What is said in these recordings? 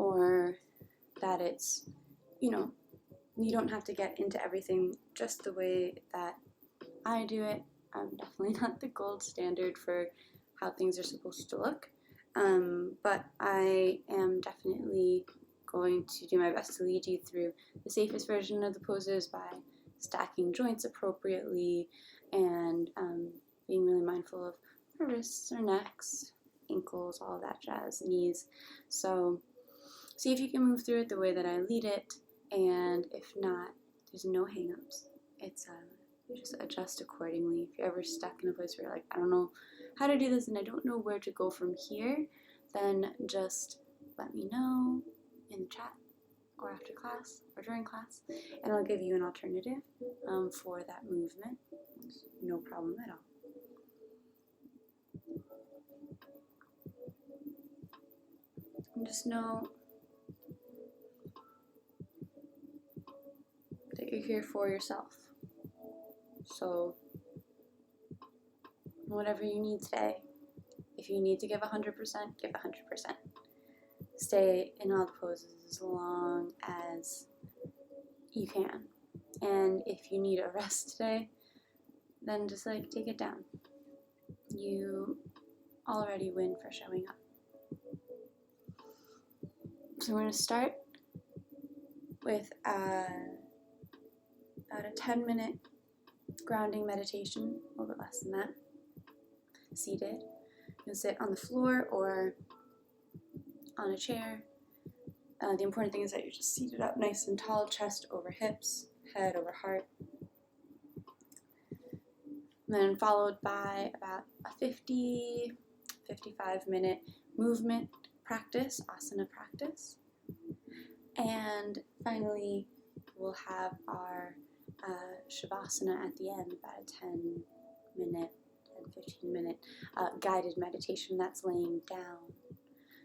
or that it's, you don't have to get into everything just the way that I do it. I'm definitely not the gold standard for how things are supposed to look, but I am definitely going to do my best to lead you through the safest version of the poses by stacking joints appropriately and being really mindful of our wrists, our necks, ankles, all of that jazz, knees. So see if you can move through it the way that I lead it, and if not, there's no hang-ups. It's you just adjust accordingly. If you're ever stuck in a place where you're like, I don't know how to do this and I don't know where to go from here, then just let me know in the chat or after class or during class, and I'll give you an alternative for that movement. It's no problem at all. And just know that you're here for yourself. So whatever you need today, if you need to give 100%, give 100%. Stay in all the poses as long as you can. And if you need a rest today, then just take it down. You already win for showing up. So we're going to start with about a 10-minute grounding meditation, a little bit less than that. Seated. You'll sit on the floor or on a chair. The important thing is that you're just seated up nice and tall, chest over hips, head over heart. And then followed by about a 55-minute movement practice, asana practice. And finally, we'll have our Savasana at the end, about a 15-minute guided meditation that's laying down.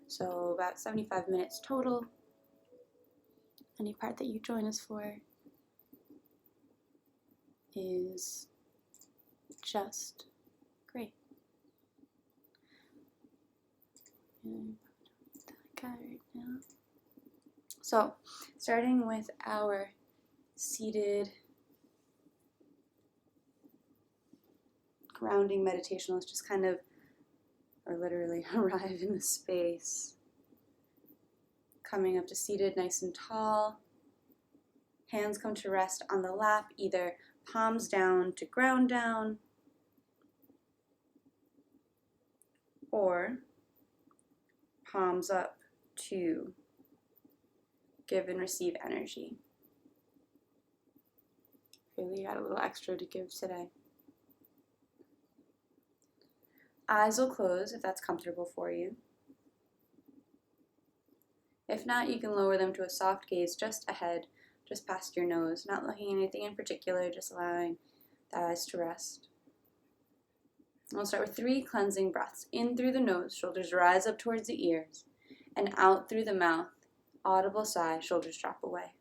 So about 75 minutes total. Any part that you join us for is just great. Right now. So, starting with our seated grounding meditation, let's just kind of, or literally, arrive in the space. Coming up to seated nice and tall. Hands come to rest on the lap, either palms down to ground down, or palms up to give and receive energy. Feel you got a little extra to give today. Eyes will close if that's comfortable for you. If not, you can lower them to a soft gaze just ahead, just past your nose, not looking at anything in particular, just allowing the eyes to rest. We'll start with 3 cleansing breaths. In through the nose, shoulders rise up towards the ears, and out through the mouth, audible sigh, shoulders drop away.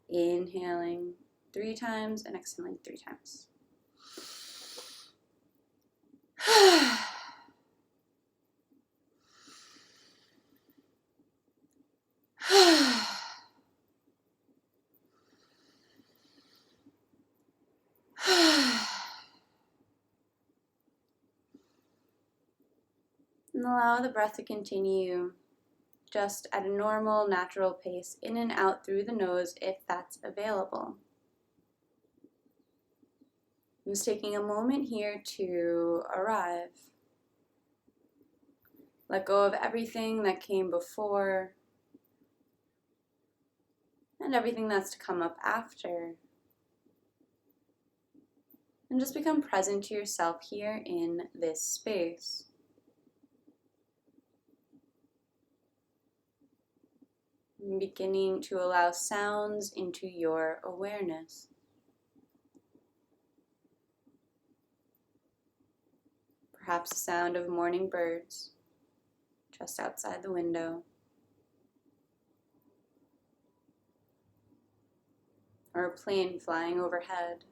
Inhaling 3 times and exhaling 3 times. And allow the breath to continue just at a normal, natural pace, in and out through the nose if that's available. I'm just taking a moment here to arrive. Let go of everything that came before and everything that's to come up after. And just become present to yourself here in this space. Beginning to allow sounds into your awareness. Perhaps the sound of morning birds just outside the window. Or a plane flying overhead.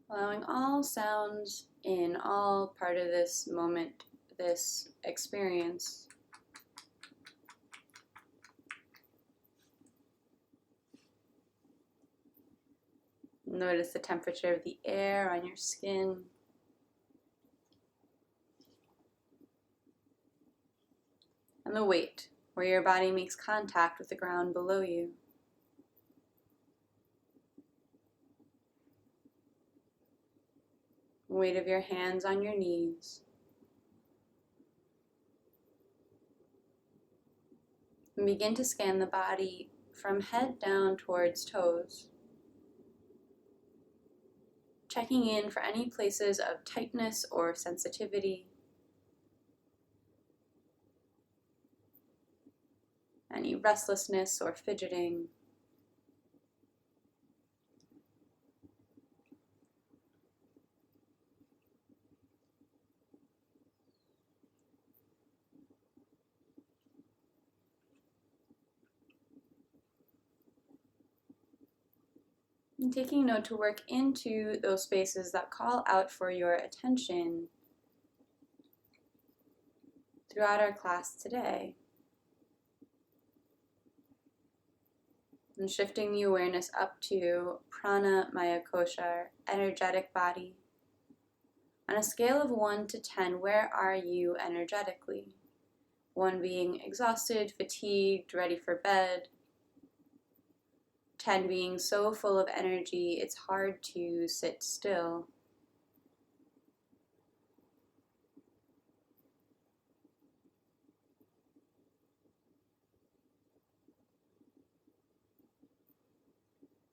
Allowing all sounds in, all part of this moment, this experience. Notice the temperature of the air on your skin. And the weight, where your body makes contact with the ground below you. Weight of your hands on your knees. And begin to scan the body from head down towards toes. Checking in for any places of tightness or sensitivity. Any restlessness or fidgeting. And taking note to work into those spaces that call out for your attention throughout our class today. And shifting the awareness up to prana maya kosha, energetic body. On a scale of 1 to 10, where are you energetically? 1 being exhausted, fatigued, ready for bed. 10 being so full of energy, it's hard to sit still.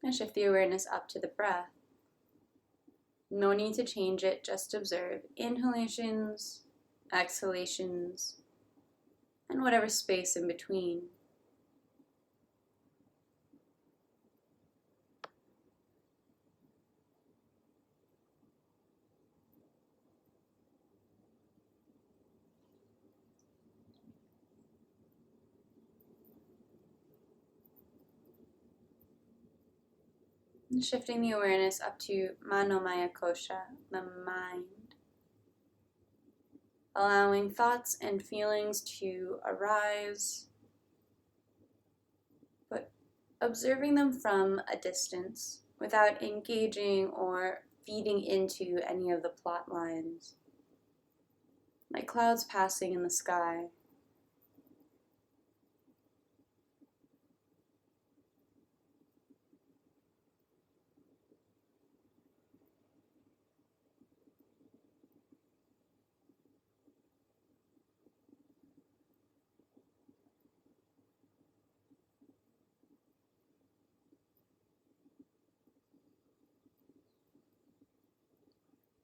And shift the awareness up to the breath. No need to change it, just observe inhalations, exhalations, and whatever space in between. And shifting the awareness up to manomaya kosha, the mind. Allowing thoughts and feelings to arise, but observing them from a distance without engaging or feeding into any of the plot lines, like clouds passing in the sky.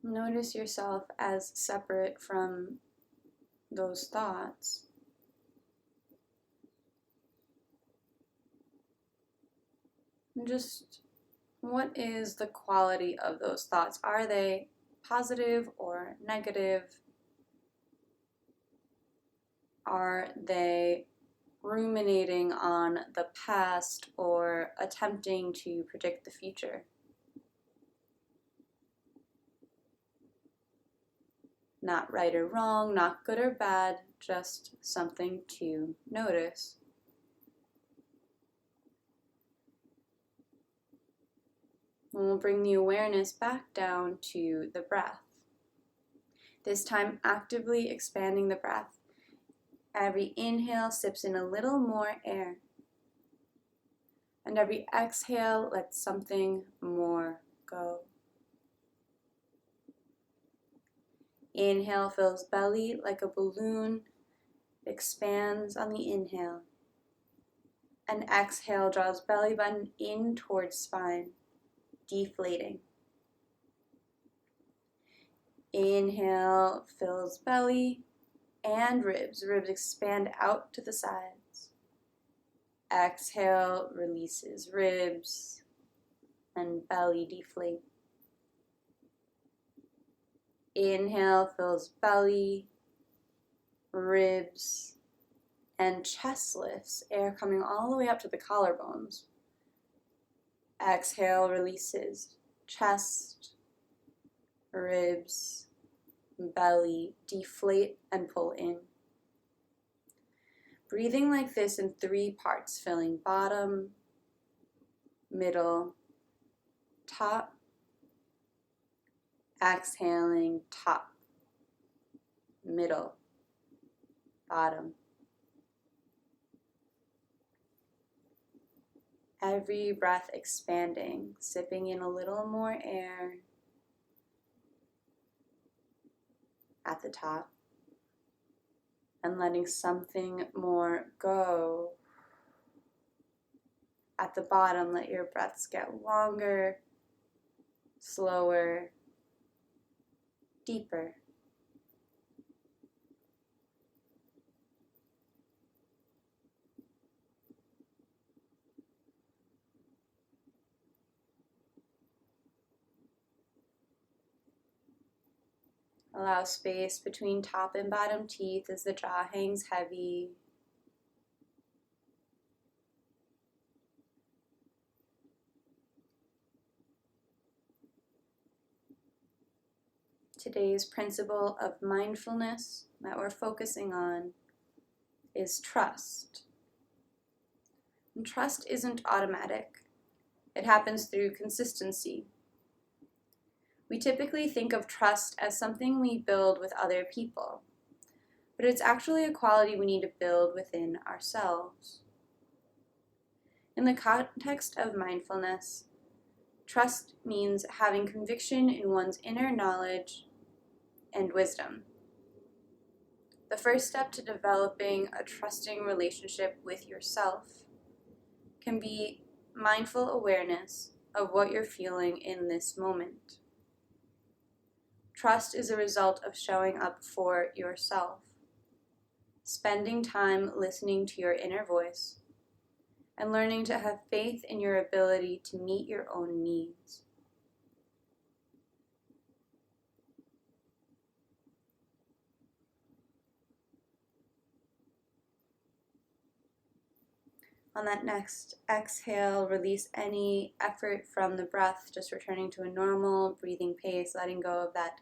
Notice yourself as separate from those thoughts. And just what is the quality of those thoughts? Are they positive or negative? Are they ruminating on the past or attempting to predict the future? Not right or wrong, not good or bad, just something to notice. And we'll bring the awareness back down to the breath. This time actively expanding the breath. Every inhale sips in a little more air. And every exhale lets something more go. Inhale fills belly like a balloon, expands on the inhale. And exhale draws belly button in towards spine, deflating. Inhale fills belly and ribs. Ribs expand out to the sides. Exhale releases ribs and belly deflate. Inhale fills belly, ribs, and chest lifts, air coming all the way up to the collarbones. Exhale releases chest, ribs, belly deflate and pull in. Breathing like this in 3 parts, filling bottom, middle, top. Exhaling top, middle, bottom. Every breath expanding, sipping in a little more air at the top and letting something more go. At the bottom, let your breaths get longer, slower, deeper. Allow space between top and bottom teeth as the jaw hangs heavy. Today's principle of mindfulness that we're focusing on is trust. And trust isn't automatic. It happens through consistency. We typically think of trust as something we build with other people, but it's actually a quality we need to build within ourselves. In the context of mindfulness, trust means having conviction in one's inner knowledge and wisdom. The first step to developing a trusting relationship with yourself can be mindful awareness of what you're feeling in this moment. Trust is a result of showing up for yourself, spending time listening to your inner voice, and learning to have faith in your ability to meet your own needs. On that next exhale, release any effort from the breath, just returning to a normal breathing pace, letting go of that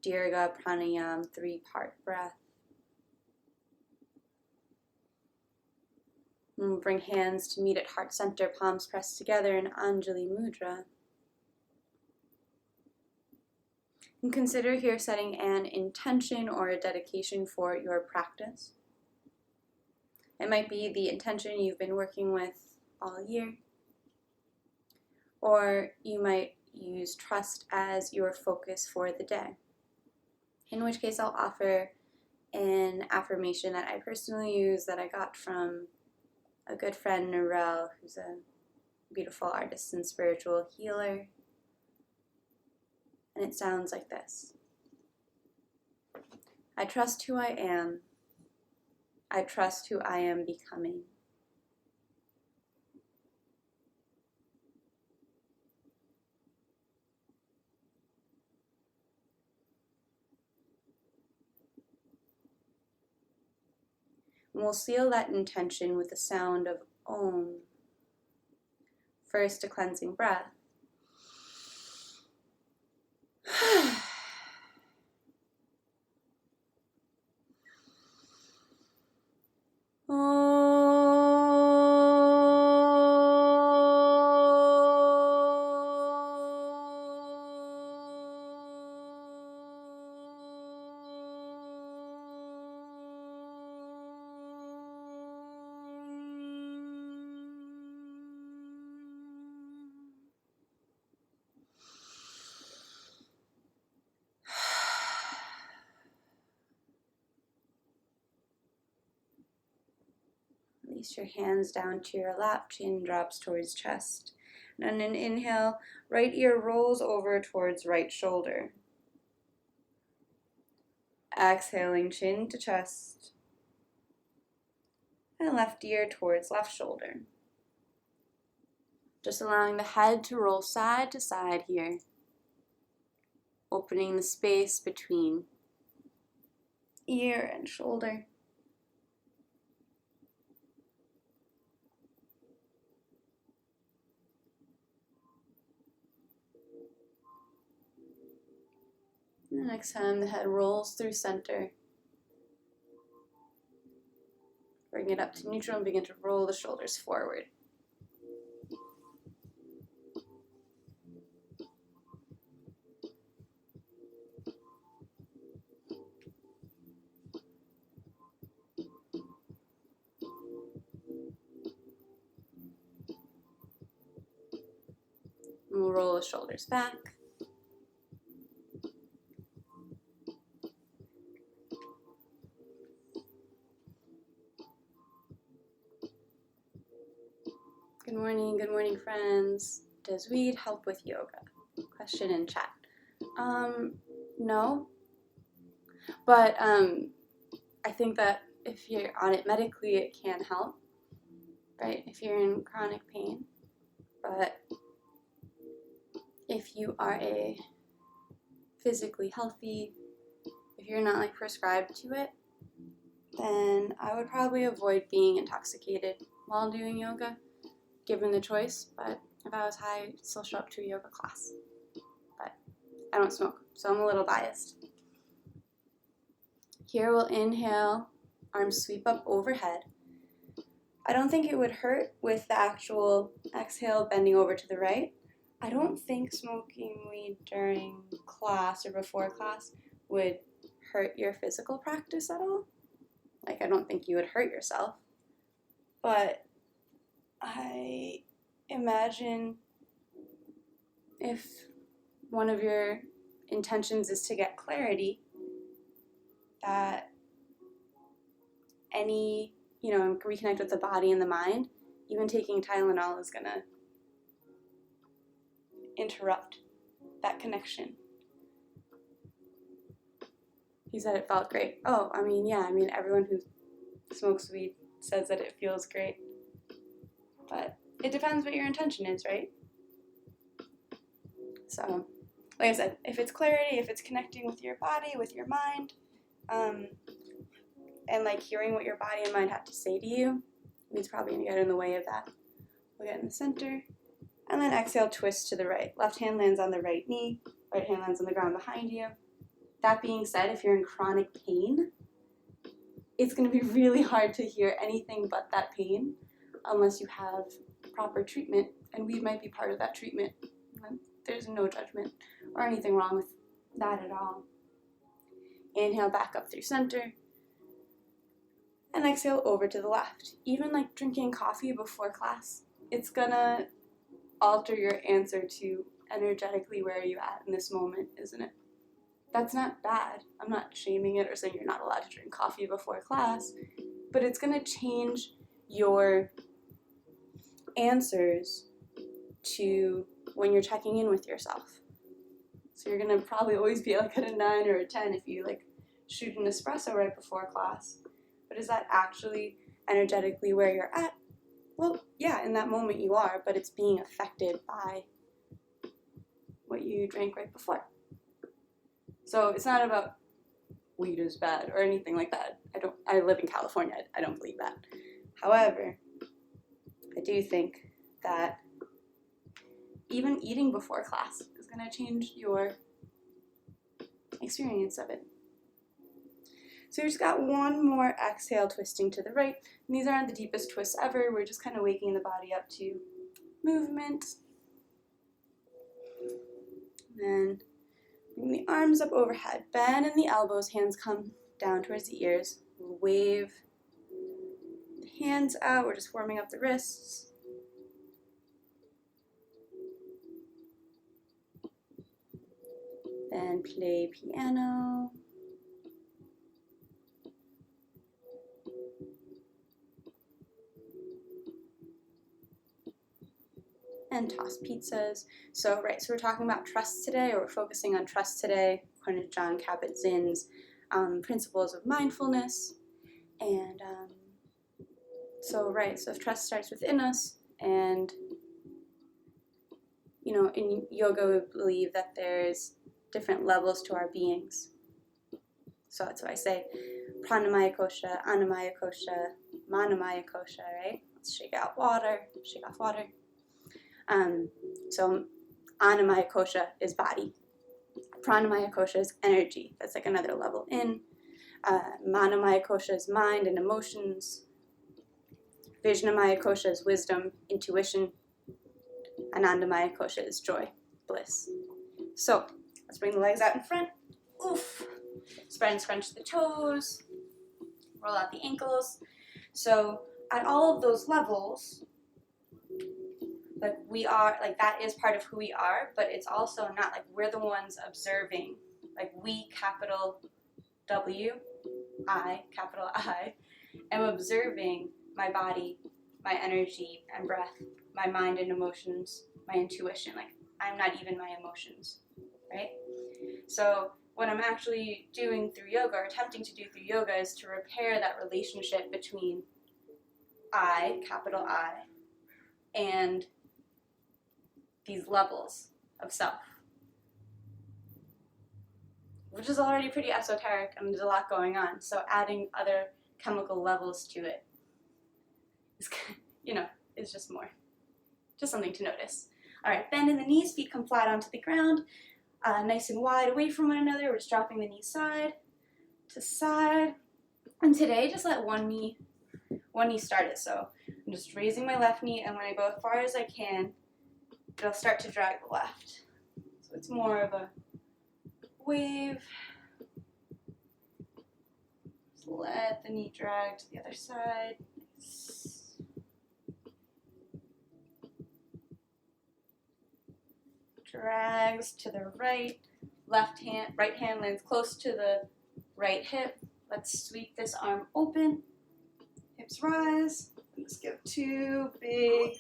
Dirga Pranayam 3-part breath. And bring hands to meet at heart center, palms pressed together in Anjali Mudra. And consider here setting an intention or a dedication for your practice. It might be the intention you've been working with all year, or you might use trust as your focus for the day. In which case I'll offer an affirmation that I personally use that I got from a good friend, Narelle, who's a beautiful artist and spiritual healer. And it sounds like this. I trust who I am. I trust who I am becoming. And we'll seal that intention with the sound of Om. First, a cleansing breath. Release your hands down to your lap, chin drops towards chest. And on an inhale, right ear rolls over towards right shoulder. Exhaling, chin to chest. And left ear towards left shoulder. Just allowing the head to roll side to side here. Opening the space between ear and shoulder. And the next time the head rolls through center. Bring it up to neutral and begin to roll the shoulders forward. And we'll roll the shoulders back. Good morning, friends. Does weed help with yoga? Question in chat. No, but I think that if you're on it medically, it can help, right? If you're in chronic pain, but if you are a physically healthy, if you're not like prescribed to it, then I would probably avoid being intoxicated while doing yoga, given the choice. But if I was high, I'd still show up to a yoga class. But I don't smoke, so I'm a little biased. Here we'll inhale, arms sweep up overhead. I don't think it would hurt with the actual exhale bending over to the right. I don't think smoking weed during class or before class would hurt your physical practice at all. Like, I don't think you would hurt yourself. But I imagine if one of your intentions is to get clarity, that any, reconnect with the body and the mind, even taking Tylenol is going to interrupt that connection. He said it felt great. Oh, everyone who smokes weed says that it feels great. But it depends what your intention is, right? So, like I said, if it's clarity, if it's connecting with your body, with your mind, and like hearing what your body and mind have to say to you, it's probably going to get in the way of that. We'll get in the center. And then exhale, twist to the right. Left hand lands on the right knee. Right hand lands on the ground behind you. That being said, if you're in chronic pain, it's going to be really hard to hear anything but that pain unless you have proper treatment, and weed might be part of that treatment. There's no judgment or anything wrong with that at all. Inhale back up through center, and exhale over to the left. Even like drinking coffee before class, it's gonna alter your answer to energetically where are you at in this moment, isn't it? That's not bad. I'm not shaming it or saying you're not allowed to drink coffee before class, but it's gonna change your answers to when you're checking in with yourself. So you're gonna probably always be like at a 9 or a 10 if you like shoot an espresso right before class. But is that actually energetically where you're at? Well, yeah, in that moment you are, but it's being affected by what you drank right before. So it's not about weed is bad or anything like that. I live in California, I don't believe that. However, I do think that even eating before class is going to change your experience of it. So we just got one more exhale, twisting to the right. And these aren't the deepest twists ever. We're just kind of waking the body up to movement. And then bring the arms up overhead. Bend in the elbows, hands come down towards the ears. Wave the hands out. We're just warming up the wrists. Then play piano. And toss pizzas. So we're talking about trust today, or we're focusing on trust today, according to John Kabat-Zinn's principles of mindfulness. And so if trust starts within us, and in yoga we believe that there's different levels to our beings. So that's why I say pranamaya kosha, anamaya kosha, manamaya kosha, right? Let's shake off water. So anamaya kosha is body. Pranamaya kosha is energy. That's like another level in. Manomaya kosha is mind and emotions. Vijnamaya kosha is wisdom, intuition. Anandamaya kosha is joy, bliss. So let's bring the legs out in front. Oof. Spread and scrunch the toes. Roll out the ankles. So at all of those levels, like we are, like that is part of who we are, but it's also not like we're the ones observing. Like we, capital W, I, capital I, am observing my body, my energy and breath, my mind and emotions, my intuition. Like I'm not even my emotions, right? So what I'm actually doing through yoga, or attempting to do through yoga, is to repair that relationship between I, capital I, and these levels of self, which is already pretty esoteric and there's a lot going on. So adding other chemical levels to it is, is just more, just something to notice. All right, bend in the knees, feet come flat onto the ground, nice and wide away from one another. We're just dropping the knees side to side. And today, just let one knee start it. So I'm just raising my left knee, and when I go as far as I can, it'll start to drag the left. So it's more of a wave. Just let the knee drag to the other side. Nice. Drags to the right. Right hand lands close to the right hip. Let's sweep this arm open. Hips rise. Let's give 2 big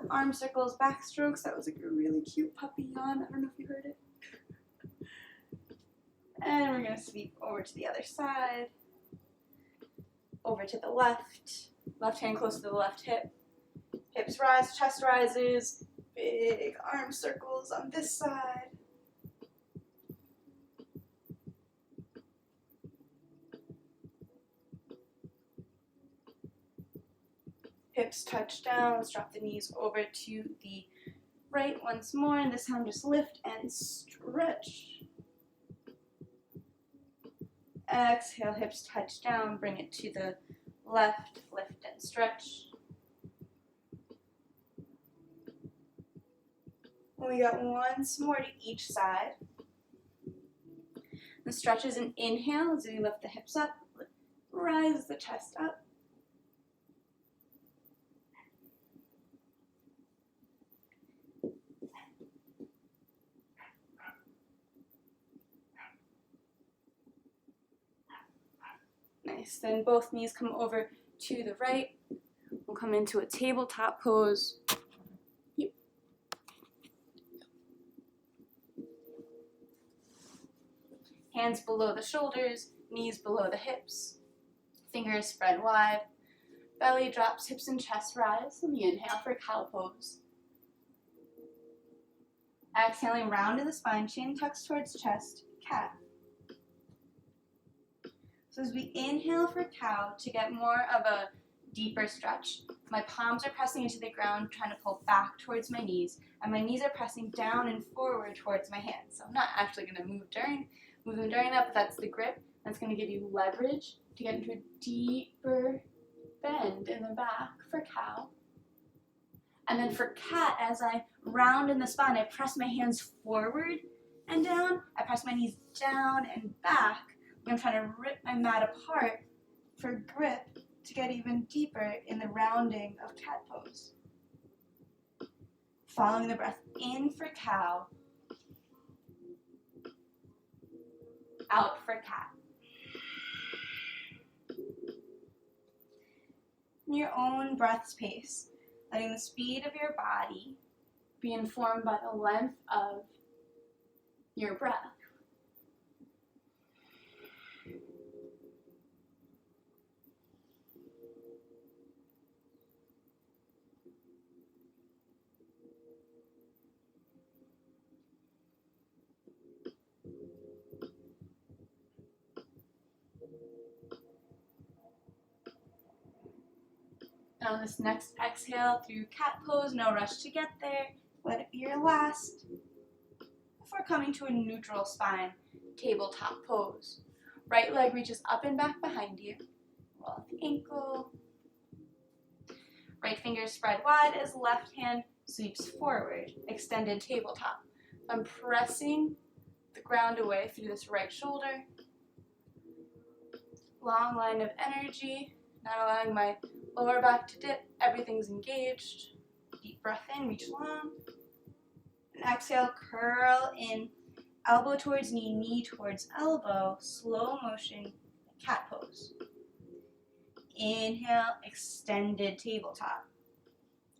arm circles, back strokes. That was like a really cute puppy yawn. I don't know if you heard it. And we're going to sweep over to the other side. Over to the left. Left hand close to the left hip. Hips rise, chest rises. Big arm circles on this side. Hips touch down. Let's drop the knees over to the right once more, and this time just lift and stretch. Exhale, hips touch down, bring it to the left, lift and stretch. We got once more to each side. The stretch is an inhale as we lift the hips up, rise the chest up. Nice, then both knees come over to the right. We'll come into a tabletop pose. Hands below the shoulders, knees below the hips. Fingers spread wide. Belly drops, hips and chest rise. Let me inhale for cow pose. Exhaling, round in the spine, chin tucks towards chest, cat. So as we inhale for cow, to get more of a deeper stretch, my palms are pressing into the ground, trying to pull back towards my knees, and my knees are pressing down and forward towards my hands. So I'm not actually going to move during that, but that's the grip. That's going to give you leverage to get into a deeper bend in the back for cow. And then for cat, as I round in the spine, I press my hands forward and down. I press my knees down and back. I'm trying to rip my mat apart for grip to get even deeper in the rounding of cat pose. Following the breath in for cow, out for cat. In your own breath's pace, letting the speed of your body be informed by the length of your breath. And on this next exhale through cat pose, no rush to get there. Let it be your last. before coming to a neutral spine tabletop pose. Right leg reaches up and back behind you. Roll out the ankle. Right fingers spread wide as left hand sweeps forward, extended tabletop. I'm pressing the ground away through this right shoulder. Long line of energy, not allowing my lower back to dip. Everything's engaged. Deep breath in, reach long. And exhale, curl in, elbow towards knee, knee towards elbow, slow motion, cat pose. Inhale, extended tabletop,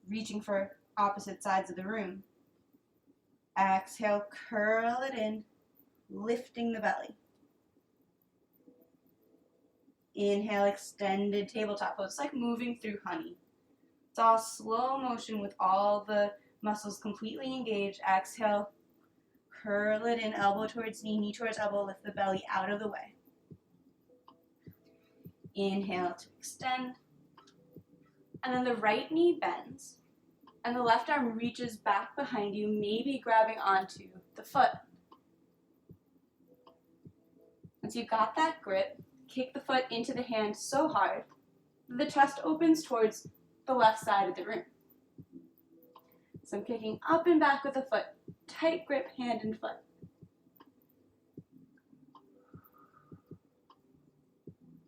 reaching for opposite sides of the room. Exhale, curl it in, lifting the belly. Inhale, extended tabletop pose. It's like moving through honey. It's all slow motion with all the muscles completely engaged. Exhale, curl it in, elbow towards knee, knee towards elbow, lift the belly out of the way. Inhale to extend. And then the right knee bends, and the left arm reaches back behind you, maybe grabbing onto the foot. Once you've got that grip, kick the foot into the hand so hard that the chest opens towards the left side of the room. So I'm kicking up and back with the foot, tight grip hand and foot.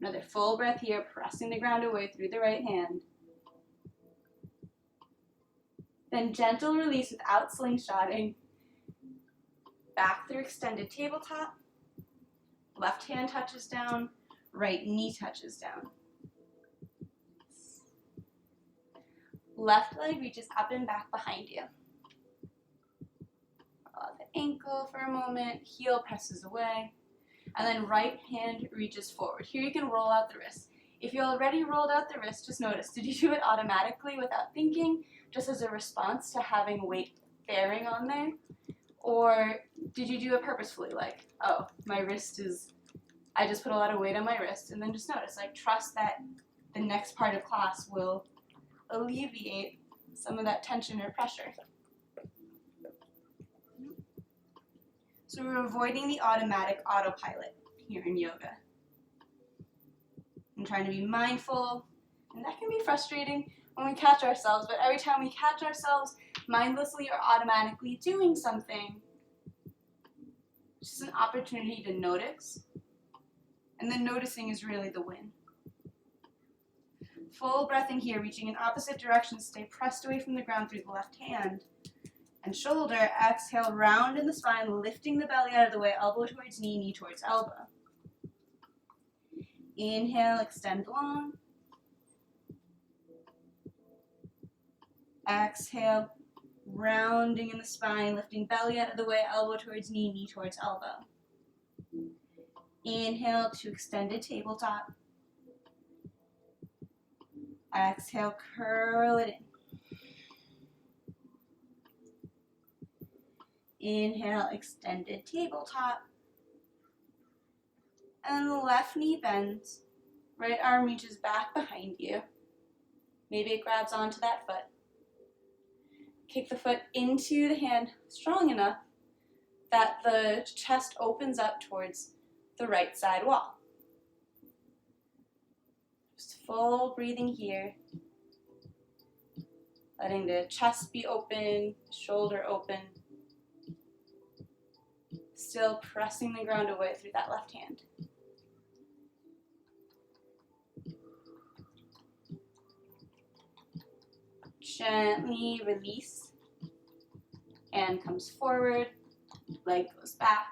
Another full breath here, pressing the ground away through the right hand. Then gentle release without slingshotting. Back through extended tabletop. Left hand touches down, right knee touches down. Left leg reaches up and back behind you. Allow the ankle for a moment, heel presses away, and then right hand reaches forward. Here you can roll out the wrist. If you already rolled out the wrist, just notice, did you do it automatically without thinking, just as a response to having weight bearing on there? Or did you do it purposefully, like, oh, my wrist is, I just put a lot of weight on my wrist, and then just notice, like, trust that the next part of class will alleviate some of that tension or pressure. So we're avoiding the automatic autopilot here in yoga. I'm trying to be mindful, and that can be frustrating when we catch ourselves, but every time we catch ourselves mindlessly or automatically doing something, it's just an opportunity to notice, and then noticing is really the win. Full breath in here, reaching in opposite directions, stay pressed away from the ground through the left hand and shoulder. Exhale, round in the spine, lifting the belly out of the way, elbow towards knee, knee towards elbow. Inhale, extend long. Exhale, rounding in the spine, lifting belly out of the way, elbow towards knee, knee towards elbow. Inhale to extended tabletop. Exhale, curl it in. Inhale, extended tabletop. And the left knee bends. Right arm reaches back behind you. Maybe it grabs onto that foot. Kick the foot into the hand strong enough that the chest opens up towards the right side wall. Just full breathing here. Letting the chest be open, shoulder open. Still pressing the ground away through that left hand. Gently release. Hand comes forward, leg goes back.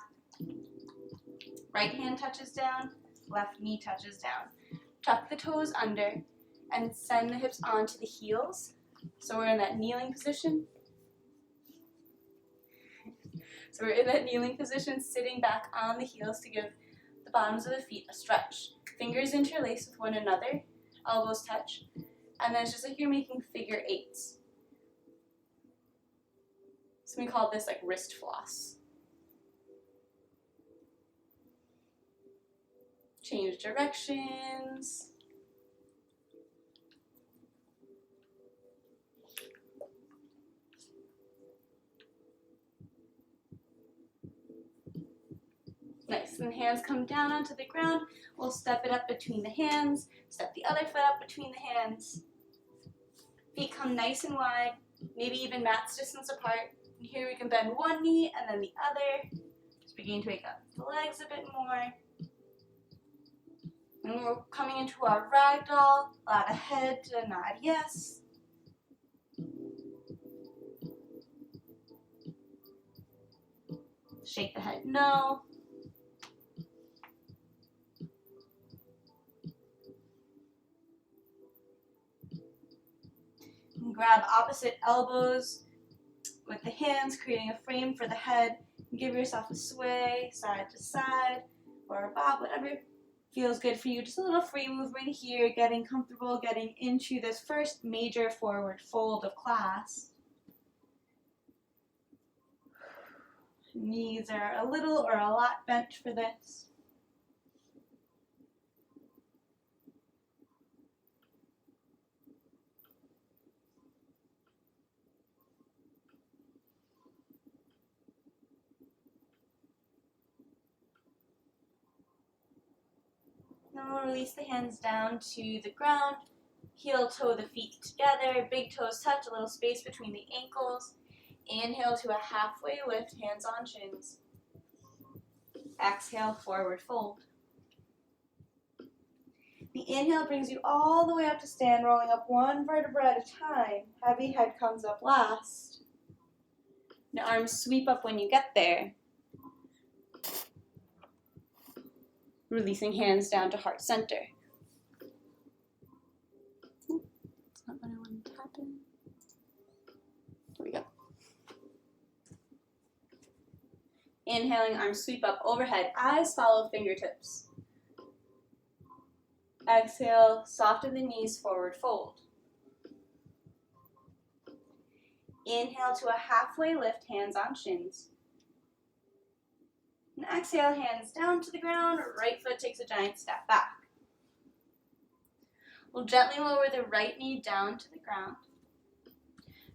Right hand touches down, left knee touches down. Tuck the toes under and send the hips onto the heels. So we're in that kneeling position. So we're in that kneeling position, sitting back on the heels to give the bottoms of the feet a stretch. Fingers interlace with one another, elbows touch, and then it's just like you're making figure eights. So we call this like wrist floss. Change directions. Nice, and hands come down onto the ground. We'll step it up between the hands, step the other foot up between the hands. Feet come nice and wide, maybe even mat's distance apart. And here we can bend one knee and then the other. Just beginning to wake up the legs a bit more. And we're coming into our ragdoll. Allow the head to nod yes. Shake the head no. And grab opposite elbows with the hands, creating a frame for the head. And give yourself a sway, side to side, or a bob, whatever feels good for you. Just a little free movement here, getting comfortable, getting into this first major forward fold of class. Knees are a little or a lot bent for this. Then we'll release the hands down to the ground. Heel toe the feet together, big toes touch, a little space between the ankles. Inhale to a halfway lift, hands on shins. Exhale, forward fold. The inhale brings you all the way up to stand, rolling up one vertebra at a time. Heavy head comes up last. The arms sweep up when you get there. Releasing hands down to heart center. That's not what I wanted to happen. Here we go. Inhaling, arms sweep up overhead, eyes follow fingertips. Exhale, soften the knees, forward fold. Inhale to a halfway lift, hands on shins. And exhale, hands down to the ground, right foot takes a giant step back. We'll gently lower the right knee down to the ground.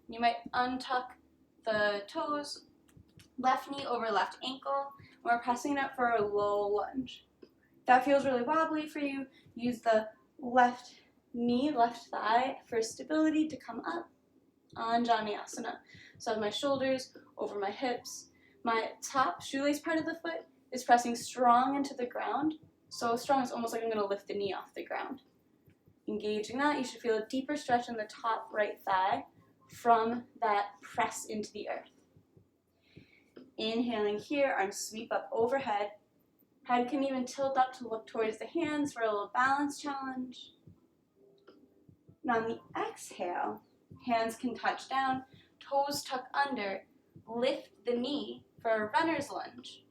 You might untuck the toes, left knee over left ankle. We're pressing up for a low lunge. If that feels really wobbly for you, use the left knee, left thigh for stability to come up. Asana. So I have my shoulders over my hips. My top shoelace part of the foot is pressing strong into the ground. So strong it's almost like I'm going to lift the knee off the ground. Engaging that, you should feel a deeper stretch in the top right thigh from that press into the earth. Inhaling here, arms sweep up overhead. Head can even tilt up to look towards the hands for a little balance challenge. And on the exhale, hands can touch down, toes tuck under, lift the knee for a runner's lunge.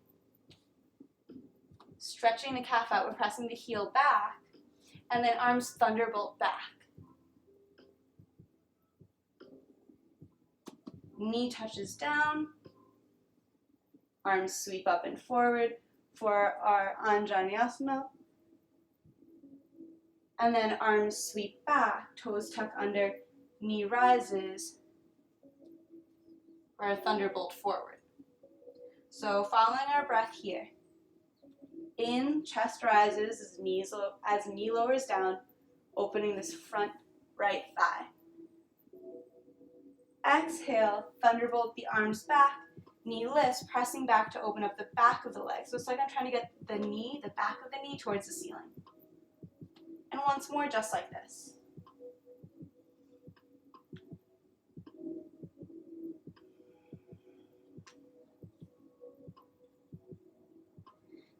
Stretching the calf out, we're pressing the heel back, and then arms thunderbolt back. Knee touches down, arms sweep up and forward for our Asana. And then arms sweep back, toes tuck under, knee rises, or a thunderbolt forward. So following our breath here. In, chest rises as knee lowers down, opening this front right thigh. Exhale, thunderbolt the arms back, knee lifts, pressing back to open up the back of the leg. So it's like I'm trying to get the knee, the back of the knee towards the ceiling. And once more, just like this.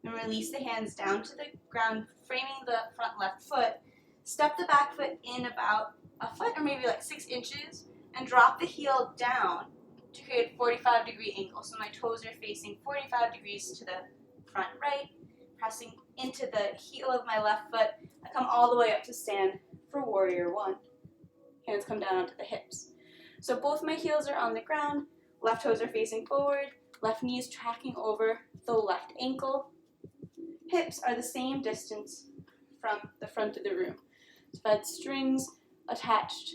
And release the hands down to the ground, framing the front left foot. Step the back foot in about a foot or maybe like 6 inches and drop the heel down to create a 45-degree angle. So my toes are facing 45 degrees to the front right, pressing into the heel of my left foot. I come all the way up to stand for warrior one. Hands come down onto the hips. So both my heels are on the ground, left toes are facing forward, left knee is tracking over the left ankle. Hips are the same distance from the front of the room. So if I had strings attached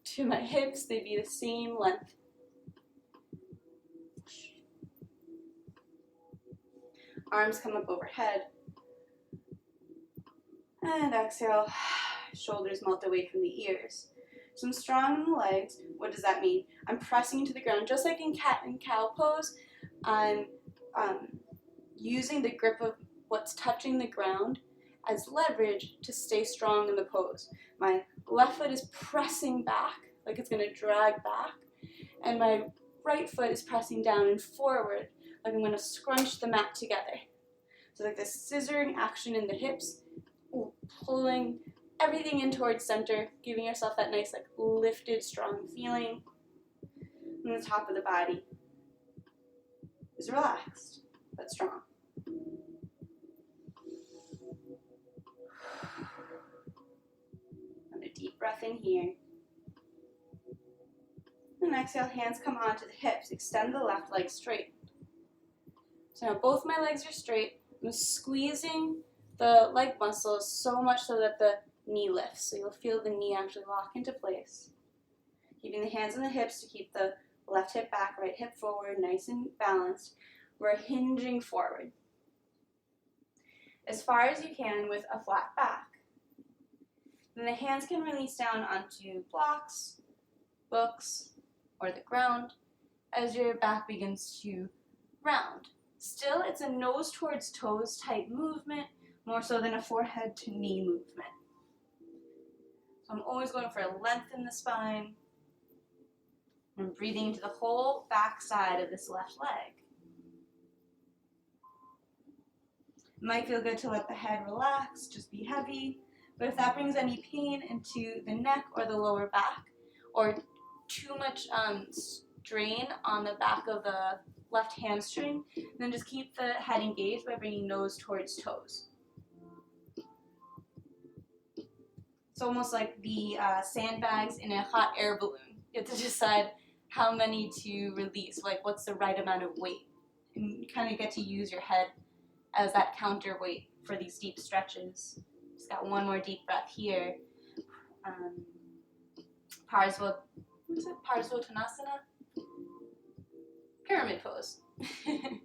to my hips, they'd be the same length. Arms come up overhead. And exhale, shoulders melt away from the ears. So I'm strong in the legs. What does that mean? I'm pressing into the ground. Just like in cat and cow pose, I'm using the grip of what's touching the ground as leverage to stay strong in the pose. My left foot is pressing back, like it's going to drag back, and my right foot is pressing down and forward, like I'm going to scrunch the mat together. So like this scissoring action in the hips, pulling everything in towards center, giving yourself that nice like lifted, strong feeling. And the top of the body is relaxed, but strong. And a deep breath in here. And exhale, hands come onto the hips. Extend the left leg straight. So now both my legs are straight. I'm squeezing the leg muscles so much so that the knee lifts. So you'll feel the knee actually lock into place. Keeping the hands on the hips to keep the left hip back, right hip forward, nice and balanced. We're hinging forward as far as you can with a flat back. Then the hands can release down onto blocks, books, or the ground as your back begins to round. Still, it's a nose towards toes type movement, more so than a forehead to knee movement. So I'm always going for a length in the spine. I'm breathing into the whole back side of this left leg. It might feel good to let the head relax, just be heavy. But if that brings any pain into the neck or the lower back, or too much strain on the back of the left hamstring, then just keep the head engaged by bringing nose towards toes. It's almost like the sandbags in a hot air balloon. You have to decide how many to release, like what's the right amount of weight. And you kind of get to use your head as that counterweight for these deep stretches. Just got one more deep breath here. Parsvottanasana? Pyramid pose. And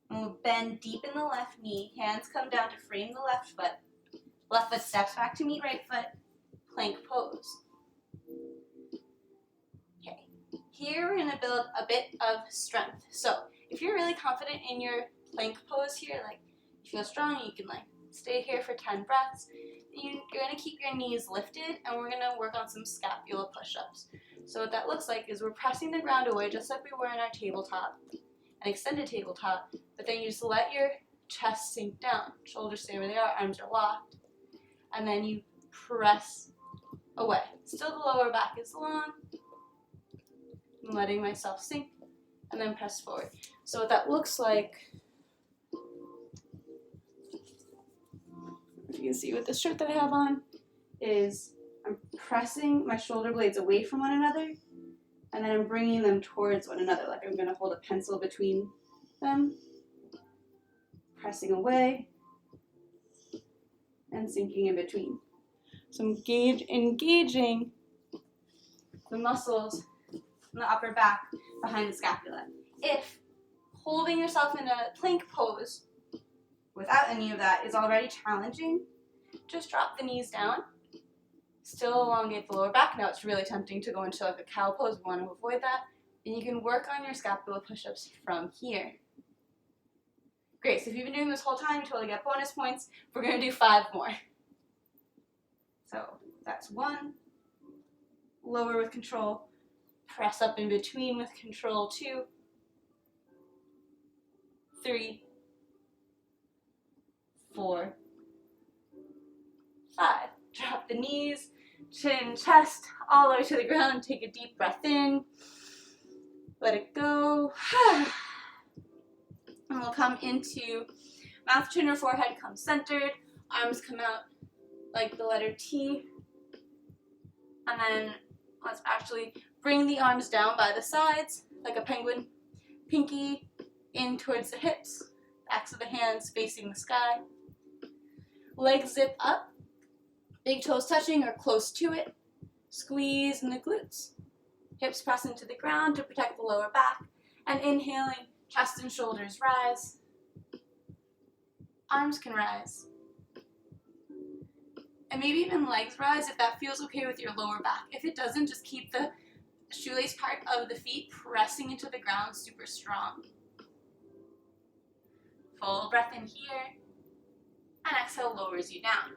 we'll bend deep in the left knee. Hands come down to frame the left foot. Left foot steps back to meet right foot. Plank pose. Okay. Here we're going to build a bit of strength. So if you're really confident in your plank pose here, like you feel strong, you can like stay here for 10 breaths. You're going to keep your knees lifted, and we're going to work on some scapula push-ups. So what that looks like is we're pressing the ground away just like we were in our tabletop, an extended tabletop, but then you just let your chest sink down. Shoulders stay where they are, arms are locked, and then you press away. Still the lower back is long. I'm letting myself sink, and then press forward. So what that looks like, if you can see with the shirt that I have on, is I'm pressing my shoulder blades away from one another, and then I'm bringing them towards one another, like I'm going to hold a pencil between them, pressing away, and sinking in between. So I'm engaging the muscles in the upper back behind the scapula. If holding yourself in a plank pose without any of that is already challenging, just drop the knees down. Still elongate the lower back. Now it's really tempting to go into like a cow pose. We want to avoid that. And you can work on your scapula push-ups from here. Great, so if you've been doing this whole time, you totally get bonus points. We're going to do 5 more. So that's 1. Lower with control. Press up in between with control. 2. 3. 4. 5. Drop the knees, chin, chest, all the way to the ground. Take a deep breath in. Let it go. And we'll come into mouth, chin, or forehead come centered. Arms come out like the letter T. And then let's actually bring the arms down by the sides like a penguin. Pinky in towards the hips. Backs of the hands facing the sky. Legs zip up. Big toes touching or close to it. Squeeze in the glutes. Hips press into the ground to protect the lower back. And inhaling, Chest and shoulders rise. Arms can rise. And maybe even legs rise if that feels okay with your lower back. If it doesn't, just keep the shoelace part of the feet pressing into the ground super strong. Full breath in here. And exhale lowers you down.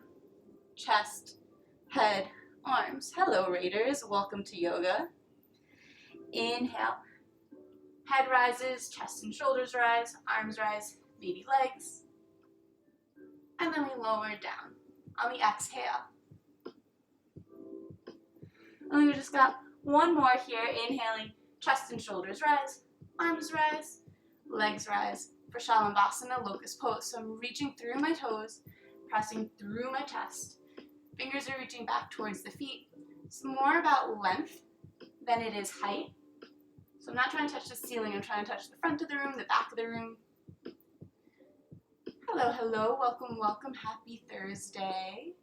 Chest, head, arms. Hello, Raiders. Welcome to yoga. Inhale. Head rises, chest and shoulders rise, arms rise, maybe legs. And then we lower down on the exhale. And we just got one more here. Inhaling, chest and shoulders rise, arms rise, legs rise. For Shalambhasana, locust pose. So I'm reaching through my toes, pressing through my chest. Fingers are reaching back towards the feet. It's more about length than it is height. So I'm not trying to touch the ceiling, I'm trying to touch the front of the room, the back of the room. Hello, hello, welcome, welcome, happy Thursday.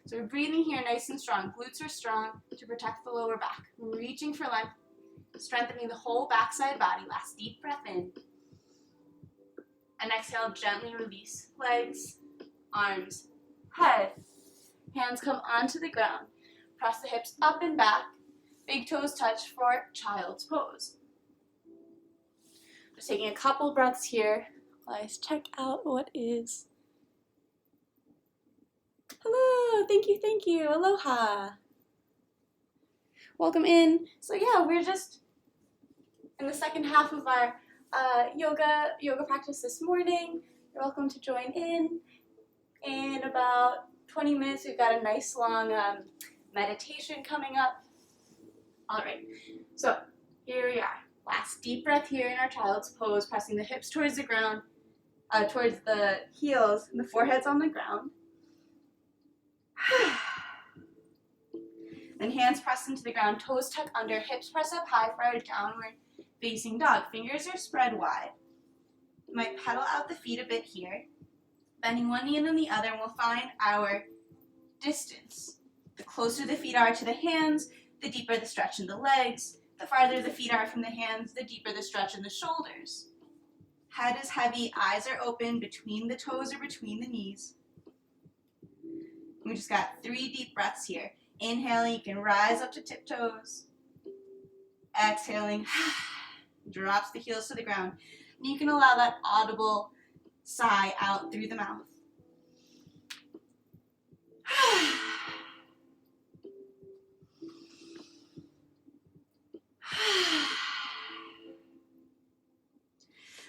So we're breathing here nice and strong. Glutes are strong to protect the lower back. Reaching for length, strengthening the whole backside body. Last deep breath in. And exhale, gently release. Legs, arms, head. Hands come onto the ground. Press the hips up and back. Big toes touch for child's pose. Just taking a couple breaths here while I check out what is. Hello, thank you, aloha. Welcome in. So yeah, we're just in the second half of our yoga practice this morning. You're welcome to join in. In about 20 minutes, we've got a nice long meditation coming up. All right, so here we are. Last deep breath here in our child's pose, pressing the hips towards the ground, towards the heels, and the forehead's on the ground. Then hands press into the ground, toes tuck under, hips press up high for our downward facing dog. Fingers are spread wide. You might pedal out the feet a bit here, bending one knee and then the other, and we'll find our distance. The closer the feet are to the hands, the deeper the stretch in the legs. The farther the feet are from the hands, the deeper the stretch in the shoulders. Head is heavy, eyes are open between the toes or between the knees. We just got 3 deep breaths here. Inhaling, you can rise up to tiptoes. Exhaling, drops the heels to the ground. And you can allow that audible sigh out through the mouth.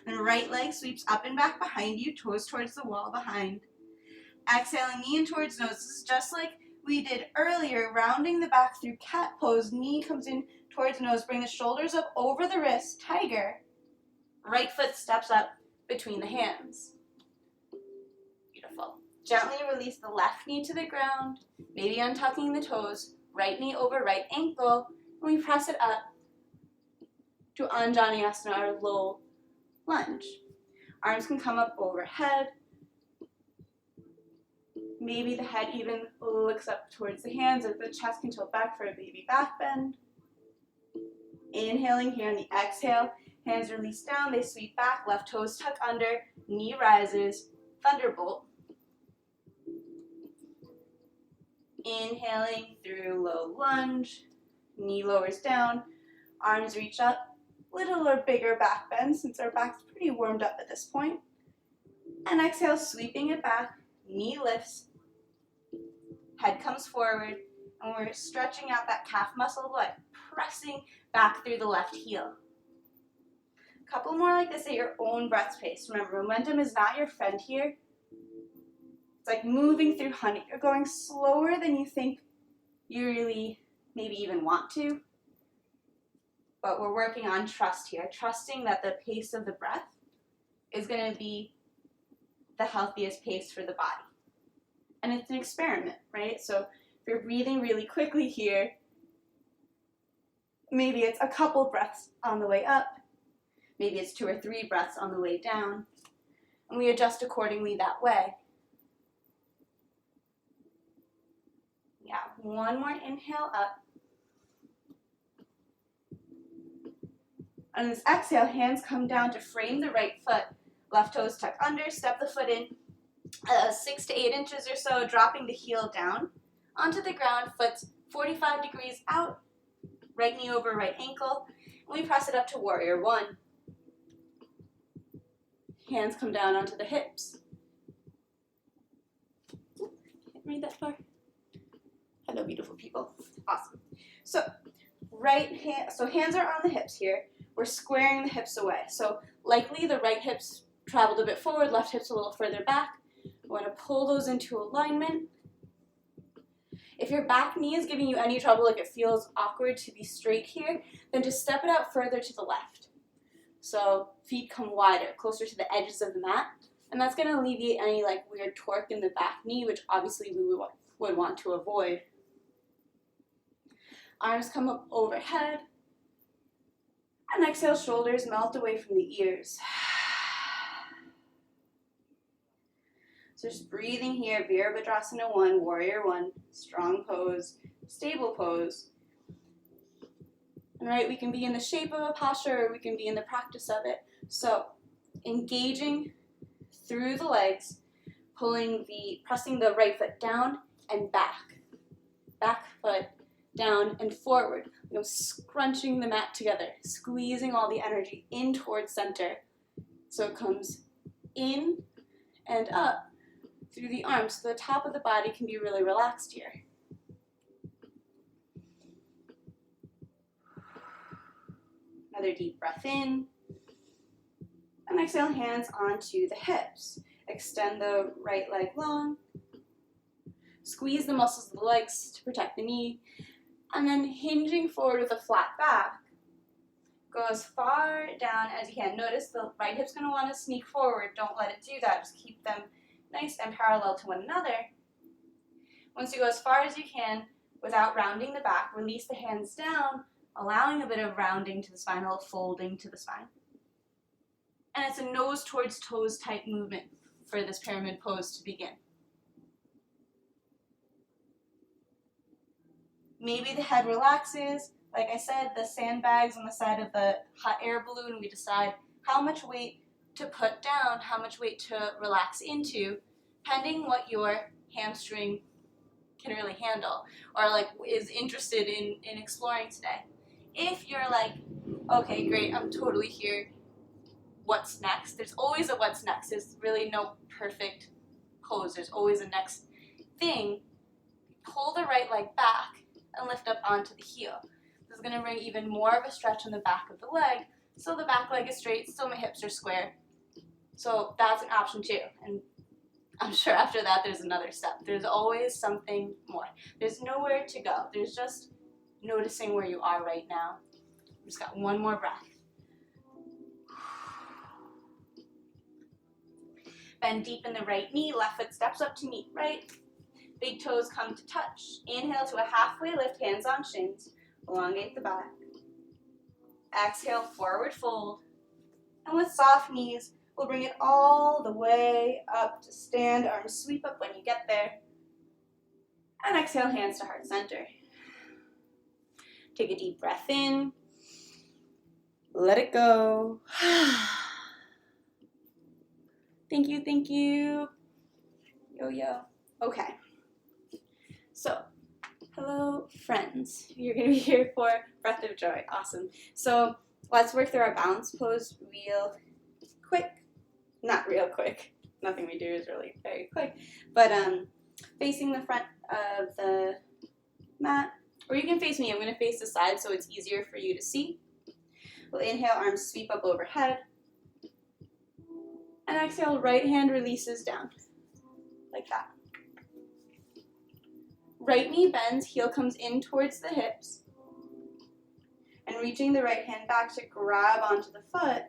And right leg sweeps up and back behind you, toes towards the wall behind. Exhaling, knee in towards nose. This is just like we did earlier, rounding the back through cat pose. Knee comes in towards nose. Bring the shoulders up over the wrist, tiger. Right foot steps up between the hands. Beautiful. Gently release the left knee to the ground, maybe untucking the toes. Right knee over right ankle, and we press it up to Anjaneyasana, our low lunge. Arms can come up overhead. Maybe the head even looks up towards the hands, or the chest can tilt back for a baby back bend. Inhaling here on the exhale, hands release down, they sweep back, left toes tuck under, knee rises, thunderbolt. Inhaling through low lunge, knee lowers down, arms reach up, little or bigger back bend since our back's pretty warmed up at this point. And exhale, sweeping it back, knee lifts, head comes forward, and we're stretching out that calf muscle by pressing back through the left heel. A couple more like this at your own breath pace. Remember, momentum is not your friend here. It's like moving through honey. You're going slower than you think you really maybe even want to. But we're working on trust here, trusting that the pace of the breath is going to be the healthiest pace for the body. And it's an experiment, right? So if you're breathing really quickly here, maybe it's a couple breaths on the way up, maybe it's 2 or 3 breaths on the way down, and we adjust accordingly that way. Yeah, one more inhale up. On this exhale, hands come down to frame the right foot. Left toes tuck under, step the foot in 6 to 8 inches or so, dropping the heel down onto the ground, foot's 45 degrees out, right knee over right ankle, and we press it up to warrior one. Hands come down onto the hips. Can't read that far. Hello, beautiful people. Awesome. So hands are on the hips here. We're squaring the hips away. So likely the right hips traveled a bit forward, left hips a little further back. We want to pull those into alignment. If your back knee is giving you any trouble, like it feels awkward to be straight here, then just step it out further to the left. So feet come wider, closer to the edges of the mat, and that's going to alleviate any like weird torque in the back knee, which obviously we would want to avoid. Arms come up overhead, and exhale, shoulders melt away from the ears. So just breathing here, Virabhadrasana 1, Warrior 1, strong pose, stable pose. And right, we can be in the shape of a posture or we can be in the practice of it. So engaging through the legs, pressing the right foot down and back. Back foot down and forward. Scrunching the mat together, squeezing all the energy in towards center. So it comes in and up through the arms, so the top of the body can be really relaxed here. Another deep breath in. And exhale, hands onto the hips. Extend the right leg long. Squeeze the muscles of the legs to protect the knee. And then hinging forward with a flat back. Go as far down as you can. Notice the right hip's going to want to sneak forward. Don't let it do that. Just keep them nice and parallel to one another. Once you go as far as you can without rounding the back, release the hands down, allowing a bit of rounding to the spine, a little folding to the spine. And it's a nose towards toes type movement for this pyramid pose to begin. Maybe the head relaxes. Like I said, the sandbags on the side of the hot air balloon, we decide how much weight to put down, how much weight to relax into, pending what your hamstring can really handle or like is interested in exploring today. If you're like, okay, great, I'm totally here, what's next? There's always a what's next. There's really no perfect pose. There's always a next thing. Pull the right leg back and lift up onto the heel. This is going to bring even more of a stretch on the back of the leg, so the back leg is straight, still my hips are square. So that's an option too. And I'm sure after that there's another step. There's always something more. There's nowhere to go. There's just noticing where you are right now. Just got one more breath. Bend deep in the right knee, left foot steps up to meet right. Big toes come to touch. Inhale to a halfway lift, hands on shins. Elongate the back. Exhale, forward fold. And with soft knees, we'll bring it all the way up to stand. Arms sweep up when you get there. And exhale, hands to heart center. Take a deep breath in. Let it go. Thank you, thank you. Yo, yo. Okay. So, hello, friends. You're going to be here for Breath of Joy. Awesome. So, let's work through our balance pose real quick. Not real quick. Nothing we do is really very quick. But facing the front of the mat. Or you can face me. I'm going to face the side so it's easier for you to see. We'll inhale, arms sweep up overhead. And exhale, right hand releases down. Like that. Right knee bends, heel comes in towards the hips. And reaching the right hand back to grab onto the foot,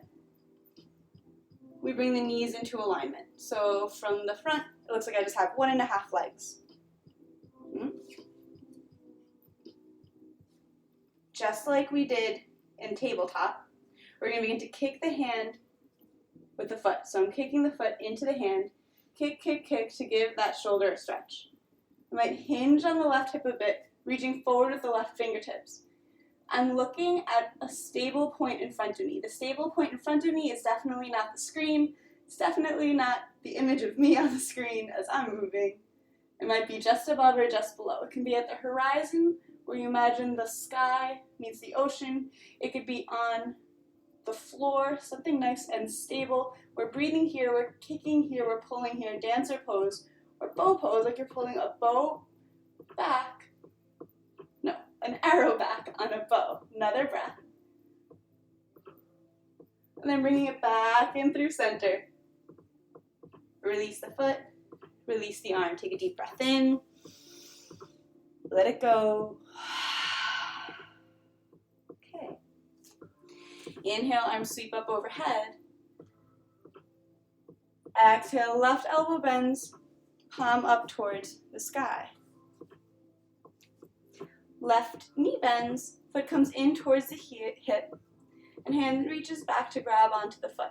we bring the knees into alignment. So from the front, it looks like I just have 1.5 legs. Just like we did in tabletop, we're going to begin to kick the hand with the foot. So I'm kicking the foot into the hand, kick, kick, kick to give that shoulder a stretch. I might hinge on the left hip a bit, reaching forward with the left fingertips. I'm looking at a stable point in front of me. The stable point in front of me is definitely not the screen. It's definitely not the image of me on the screen as I'm moving. It might be just above or just below. It can be at the horizon, where you imagine the sky meets the ocean. It could be on the floor, something nice and stable. We're breathing here, we're kicking here, we're pulling here, dancer pose, or bow pose, like you're pulling a bow back. No, an arrow back on a bow. Another breath. And then bringing it back in through center. Release the foot, release the arm. Take a deep breath in. Let it go. Okay. Inhale, arms sweep up overhead. Exhale, left elbow bends, palm up towards the sky. Left knee bends, foot comes in towards the hip, and hand reaches back to grab onto the foot.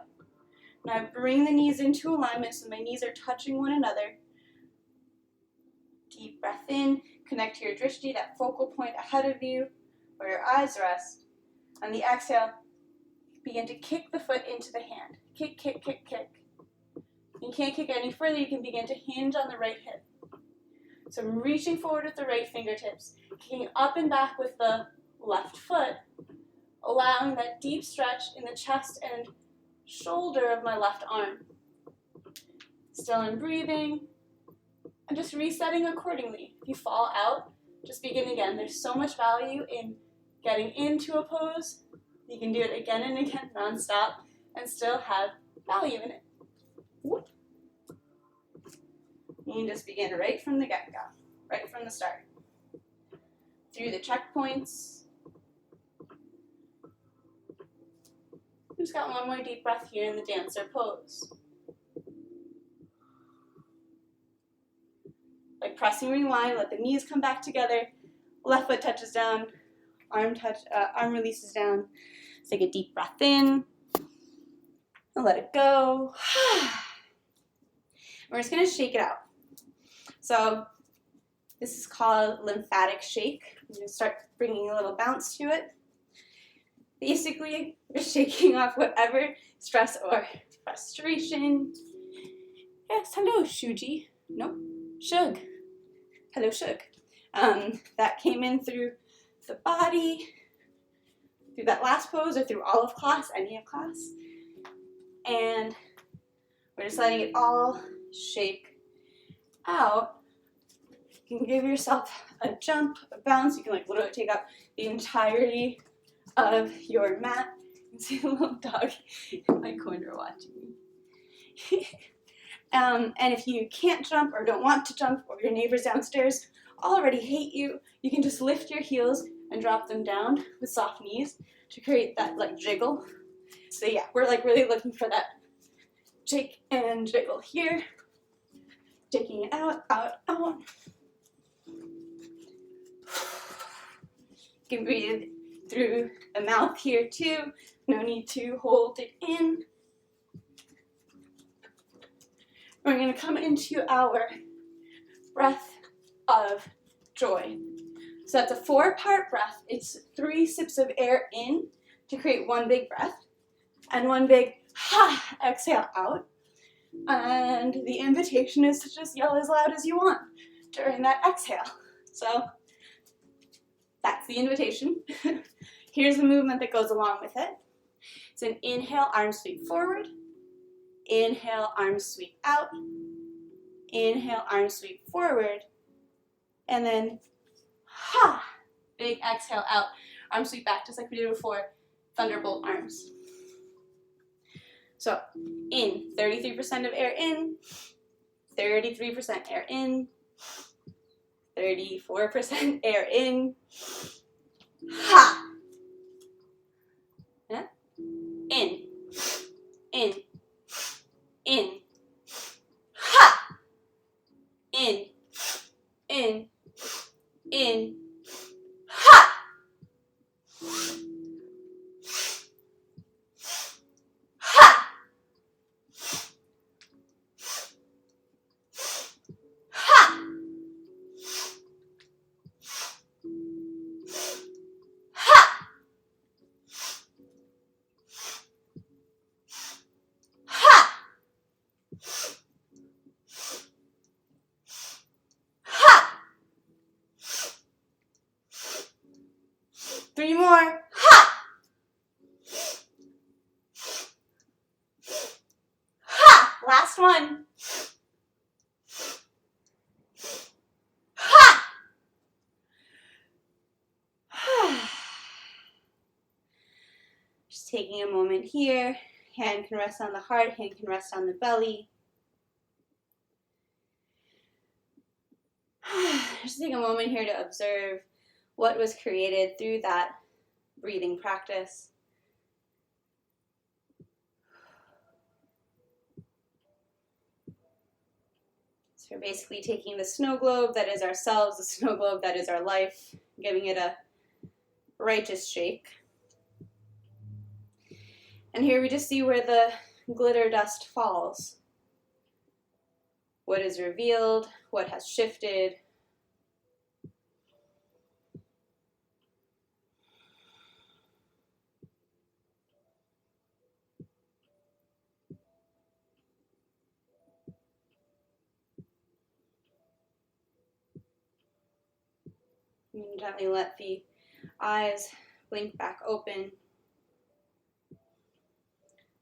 Now bring the knees into alignment so my knees are touching one another. Deep breath in, connect to your drishti, that focal point ahead of you, where your eyes rest. On the exhale, begin to kick the foot into the hand. Kick, kick, kick, kick. You can't kick any further, you can begin to hinge on the right hip. So I'm reaching forward with the right fingertips, kicking up and back with the left foot, allowing that deep stretch in the chest and shoulder of my left arm. Still in breathing, and just resetting accordingly. If you fall out, just begin again. There's so much value in getting into a pose. You can do it again and again, non-stop, and still have value in it. Whoop. You can just begin right from the get-go, right from the start. Through the checkpoints. Just got one more deep breath here in the dancer pose. Like pressing rewind, let the knees come back together. Left foot touches down, arm releases down. Let's take a deep breath in and let it go. We're just gonna shake it out. So this is called lymphatic shake. I'm gonna start bringing a little bounce to it. Basically, you're shaking off whatever stress or frustration. Yes, hello, Shuji. No, Shug. Hello, Shug. That came in through the body, through that last pose, or through all of class, any of class. And we're just letting it all shake out. You can give yourself a jump, a bounce. You can like literally take up the entirety of your mat. You can see the little dog in my corner watching me. And if you can't jump or don't want to jump, or your neighbors downstairs already hate you, you can just lift your heels and drop them down with soft knees to create that like jiggle. So yeah, we're like really looking for that shake and jiggle here. Taking it out, out, out. You can breathe through the mouth here too. No need to hold it in. We're going to come into our breath of joy. So that's a 4-part breath. It's 3 sips of air in to create one big breath, and one big ha exhale out. And the invitation is to just yell as loud as you want during that exhale. So that's the invitation. Here's the movement that goes along with it. It's an inhale, arms sweep forward. Inhale, arms sweep out. Inhale, arms sweep forward. And then, ha! Big exhale out. Arms sweep back, just like we did before. Thunderbolt arms. So, in, 33% of air in. 33% air in. 34% air in. Ha! Yeah? In. In. In. Ha! In. In. In. Ha! Ha! Ha! 3 more. Ha! Ha! Last one. Ha! Just taking a moment here. Hand can rest on the heart, hand can rest on the belly. Just take a moment here to observe what was created through that breathing practice. So we're basically taking the snow globe that is ourselves, the snow globe that is our life, giving it a righteous shake. And here we just see where the glitter dust falls. What is revealed, what has shifted. You can gently let the eyes blink back open.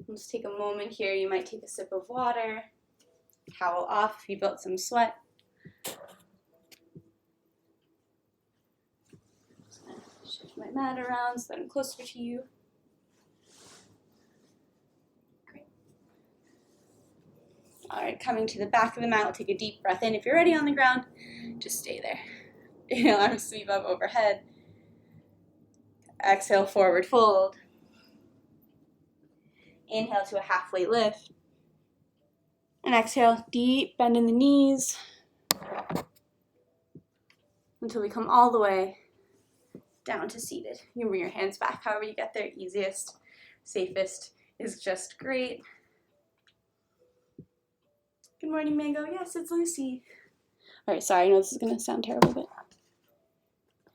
Just take a moment here. You might take a sip of water, towel off if you built some sweat. Just gonna shift my mat around so that I'm closer to you. Great. All right, coming to the back of the mat, we'll take a deep breath in. If you're already on the ground, just stay there. Inhale, arms sweep up overhead. Exhale, forward fold. Inhale to a halfway lift. And exhale, deep bend in the knees until we come all the way down to seated. You can bring your hands back however you get there. Easiest, safest is just great. Good morning, Mango. Yes, it's Lucy. All right, sorry, I know this is going to sound terrible, but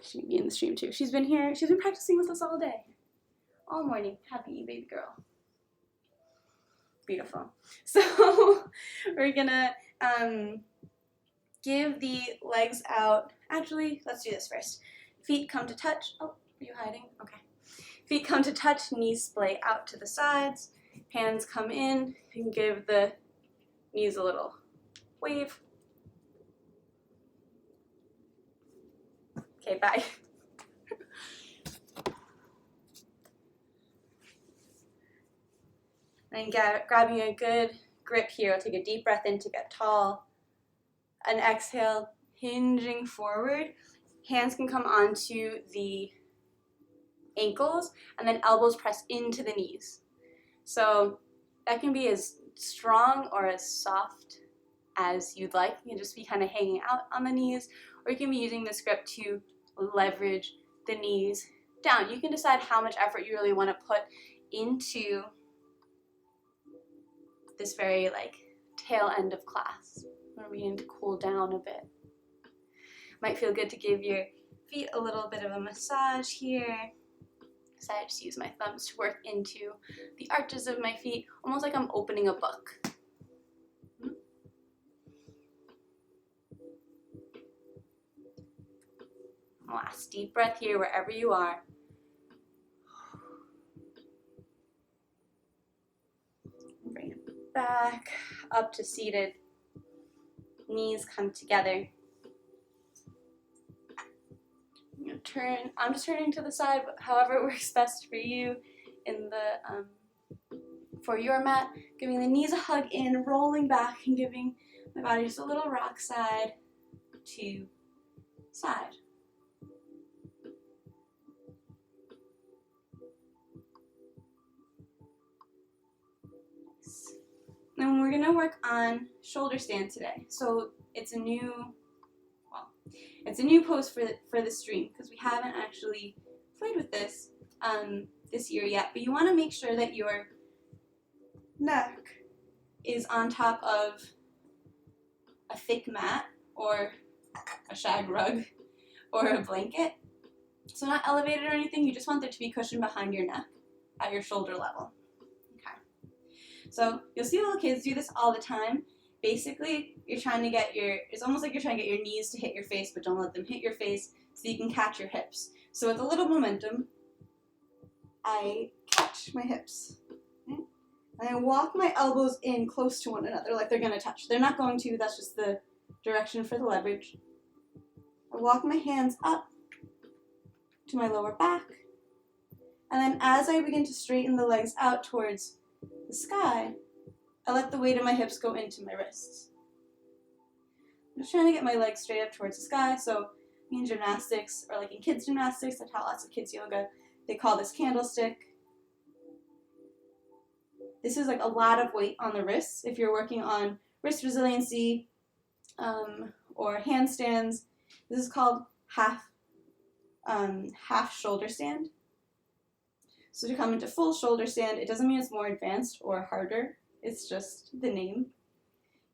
she can be in the stream too. She's been here. She's been practicing with us all day, all morning. Happy baby girl. Beautiful. So we're gonna give the legs out. Actually, let's do this first. Feet come to touch. Oh, are you hiding? Okay. Feet come to touch, knees splay out to the sides. Hands come in. You can give the knees a little wave. Okay, bye. And grabbing a good grip here. I'll take a deep breath in to get tall. An exhale, hinging forward. Hands can come onto the ankles, and then elbows press into the knees. So that can be as strong or as soft as you'd like. You can just be kind of hanging out on the knees, or you can be using this grip to leverage the knees down. You can decide how much effort you really want to put into this very tail end of class, where we need to cool down a bit. Might feel good to give your feet a little bit of a massage here. So I just use my thumbs to work into the arches of my feet, almost like I'm opening a book. Last deep breath here, wherever you are. Bring it back up to seated. Knees come together. Turn. I'm just turning to the side, but however works best for you in the for your mat. Giving the knees a hug in, rolling back, and giving my body just a little rock side to side. And we're gonna work on shoulder stand today. So it's a new pose for the stream, because we haven't actually played with this this year yet. But you want to make sure that your neck is on top of a thick mat or a shag rug or a blanket. So not elevated or anything. You just want there to be cushion behind your neck at your shoulder level. Okay. So you'll see little kids do this all the time. Basically, you're trying to it's almost like you're trying to get your knees to hit your face, but don't let them hit your face so you can catch your hips. So with a little momentum, I catch my hips. Okay? And I walk my elbows in close to one another like they're going to touch. They're not going to, that's just the direction for the leverage. I walk my hands up to my lower back. And then as I begin to straighten the legs out towards the sky, I let the weight of my hips go into my wrists. I'm just trying to get my legs straight up towards the sky. So in gymnastics, or like in kids gymnastics, I taught lots of kids yoga, they call this candlestick. This is like a lot of weight on the wrists. If you're working on wrist resiliency or handstands, this is called half shoulder stand. So to come into full shoulder stand, it doesn't mean it's more advanced or harder. It's just the name.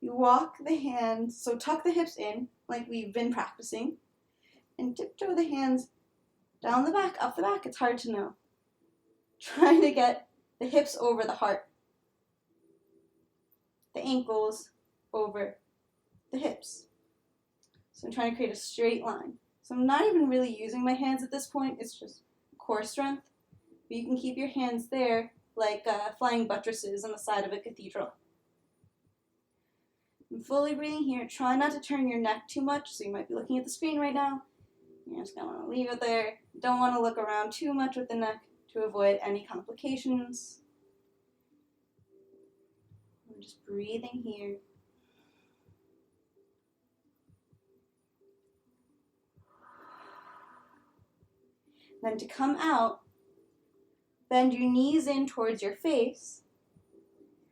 You walk the hands, so tuck the hips in like we've been practicing, and tiptoe the hands down the back, up the back. It's hard to know. Trying to get the hips over the heart, the ankles over the hips. So I'm trying to create a straight line. So I'm not even really using my hands at this point. It's just core strength. But you can keep your hands there like flying buttresses on the side of a cathedral. I'm fully breathing here. Try not to turn your neck too much, so you might be looking at the screen right now. You're just going to want to leave it there. Don't want to look around too much with the neck to avoid any complications. I'm just breathing here. Then to come out, bend your knees in towards your face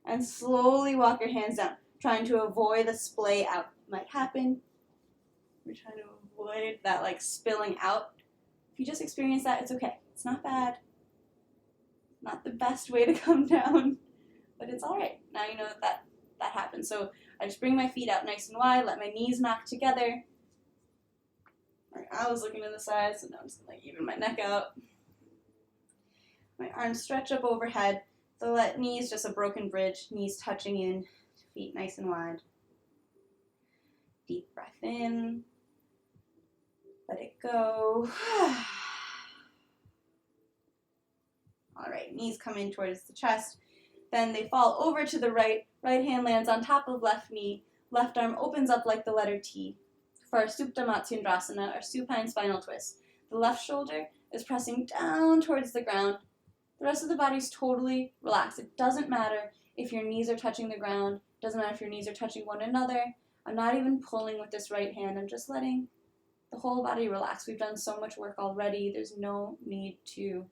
and slowly walk your hands down, trying to avoid a splay out. It might happen. We're trying to avoid that like spilling out. If you just experience that, it's okay. It's not bad. Not the best way to come down, but it's all right. Now you know that happens. So I just bring my feet out nice and wide, let my knees knock together. Right, I was looking to the side, so now I'm just going to even my neck out. My arms stretch up overhead. So let knees just a broken bridge, knees touching in, feet nice and wide. Deep breath in. Let it go. All right, knees come in towards the chest. Then they fall over to the right. Right hand lands on top of left knee. Left arm opens up like the letter T for our Supta Matsyendrasana, or supine spinal twist. The left shoulder is pressing down towards the ground. The rest of the body's totally relaxed. It doesn't matter if your knees are touching the ground. It doesn't matter if your knees are touching one another. I'm not even pulling with this right hand. I'm just letting the whole body relax. We've done so much work already. There's no need to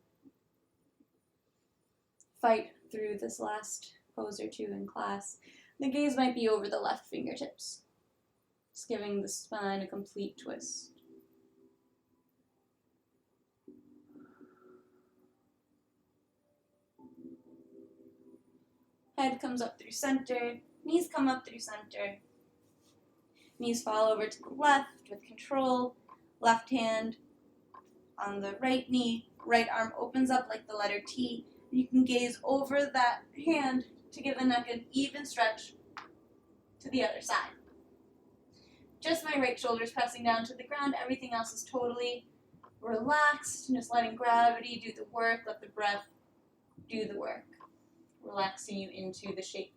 fight through this last pose or two in class. The gaze might be over the left fingertips, just giving the spine a complete twist. Head comes up through center, knees come up through center. Knees fall over to the left with control. Left hand on the right knee, right arm opens up like the letter T. You can gaze over that hand to give the neck an even stretch to the other side. Just my right shoulder is pressing down to the ground. Everything else is totally relaxed. Just letting gravity do the work. Let the breath do the work. Relaxing you into the shape.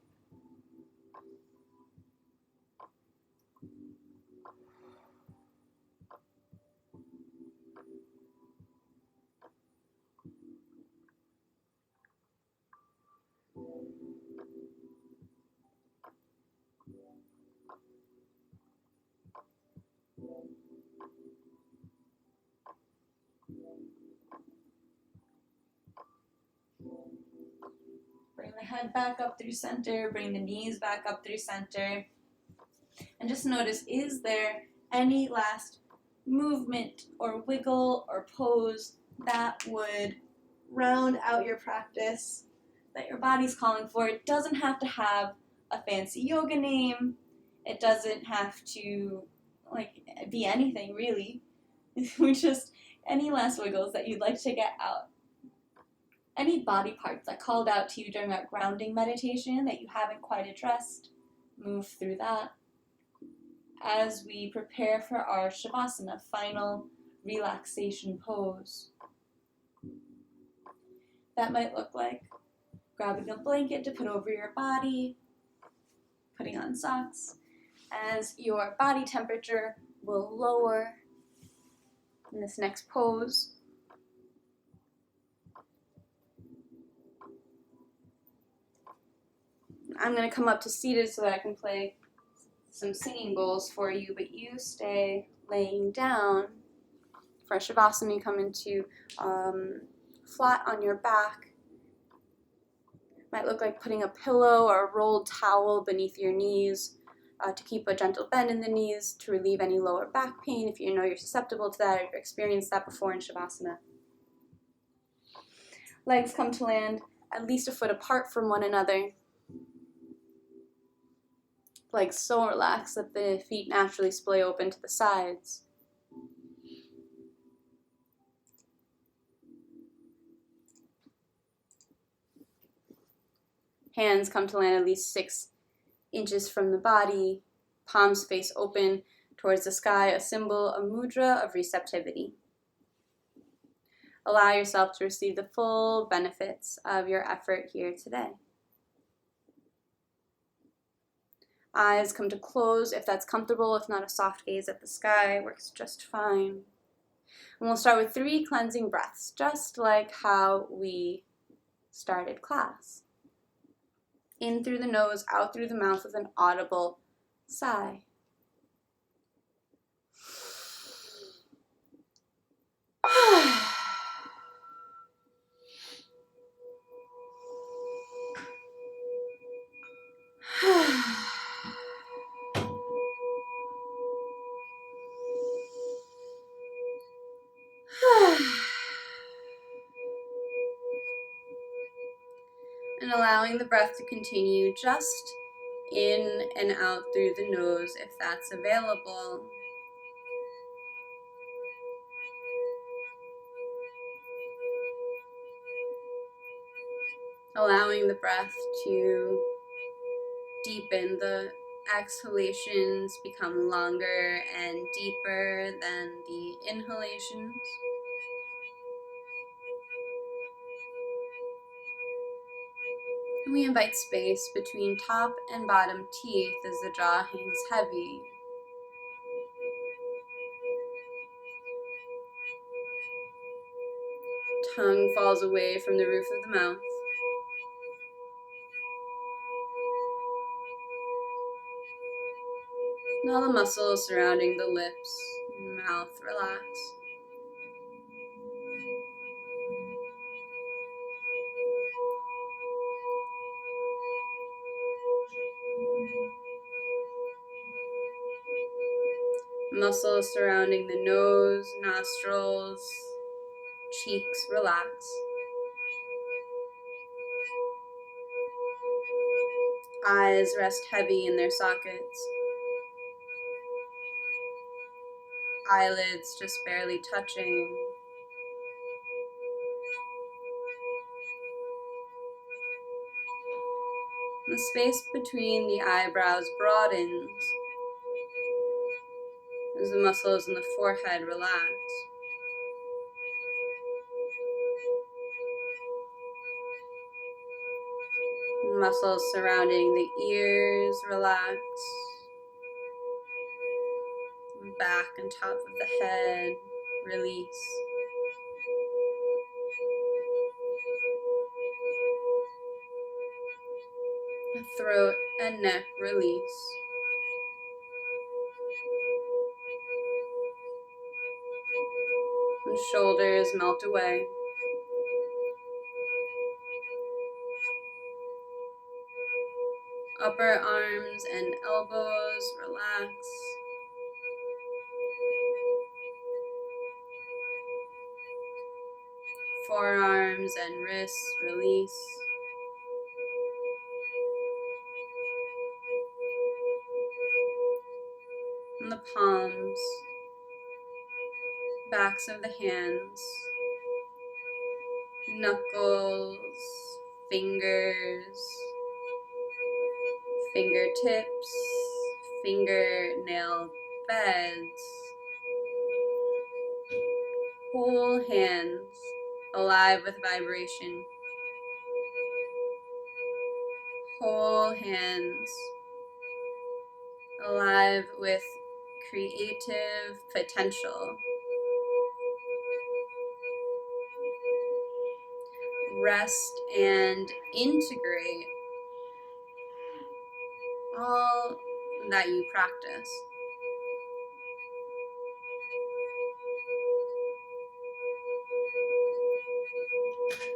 Bring the head back up through center, bring the knees back up through center. And just notice, is there any last movement or wiggle or pose that would round out your practice that your body's calling for? It doesn't have to have a fancy yoga name. It doesn't have to be anything really. We just, any last wiggles that you'd like to get out. Any body parts that called out to you during that grounding meditation that you haven't quite addressed, move through that. As we prepare for our Savasana, final relaxation pose. That might look like grabbing a blanket to put over your body, putting on socks, as your body temperature will lower in this next pose. I'm going to come up to seated so that I can play some singing bowls for you, but you stay laying down. For Savasana, you come into flat on your back. Might look like putting a pillow or a rolled towel beneath your knees to keep a gentle bend in the knees to relieve any lower back pain if you know you're susceptible to that or you've experienced that before in Savasana. Legs come to land at least a foot apart from one another. Legs so relaxed that the feet naturally splay open to the sides. Hands come to land at least 6 inches from the body, palms face open towards the sky, a symbol, a mudra of receptivity. Allow yourself to receive the full benefits of your effort here today. Eyes come to close if that's comfortable. If not, a soft gaze at the sky works just fine. And we'll start with 3 cleansing breaths, just like how we started class. In through the nose, out through the mouth with an audible sigh. And allowing the breath to continue just in and out through the nose if that's available. Allowing the breath to deepen, the exhalations become longer and deeper than the inhalations. And we invite space between top and bottom teeth as the jaw hangs heavy. Tongue falls away from the roof of the mouth. And all the muscles surrounding the lips and mouth relax. Muscles surrounding the nose, nostrils, cheeks relax. Eyes rest heavy in their sockets. Eyelids just barely touching. The space between the eyebrows broadens as the muscles in the forehead relax. Muscles surrounding the ears relax. Back and top of the head release. The throat and neck release. And shoulders melt away. Upper arms and elbows relax. Forearms and wrists release. And the palms, backs of the hands, knuckles, fingers, fingertips, fingernail beds, Whole hands alive with vibration. Whole hands alive with creative potential. Rest and integrate all that you practice.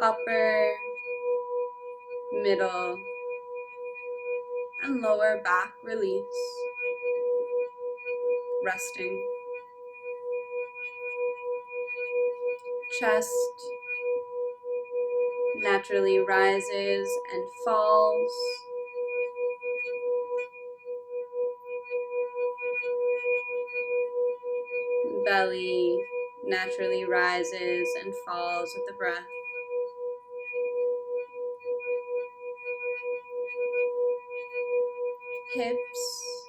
Upper, middle, and lower back release. Resting. Chest naturally rises and falls. Belly naturally rises and falls with the breath. Hips,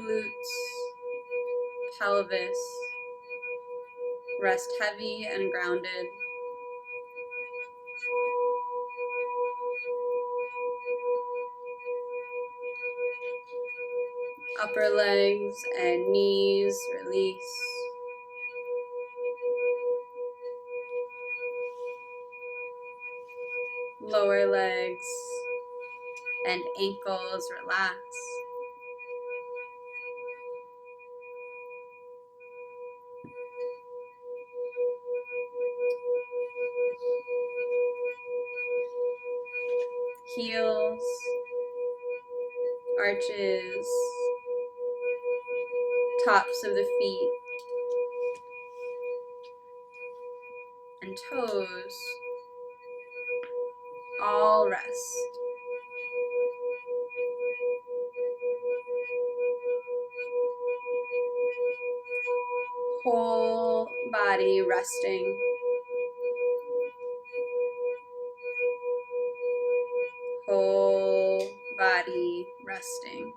glutes, pelvis rest heavy and grounded. Upper legs and knees release. Lower legs and ankles relax. Heels, arches, tops of the feet, and toes all rest. Whole body resting. Whole body resting.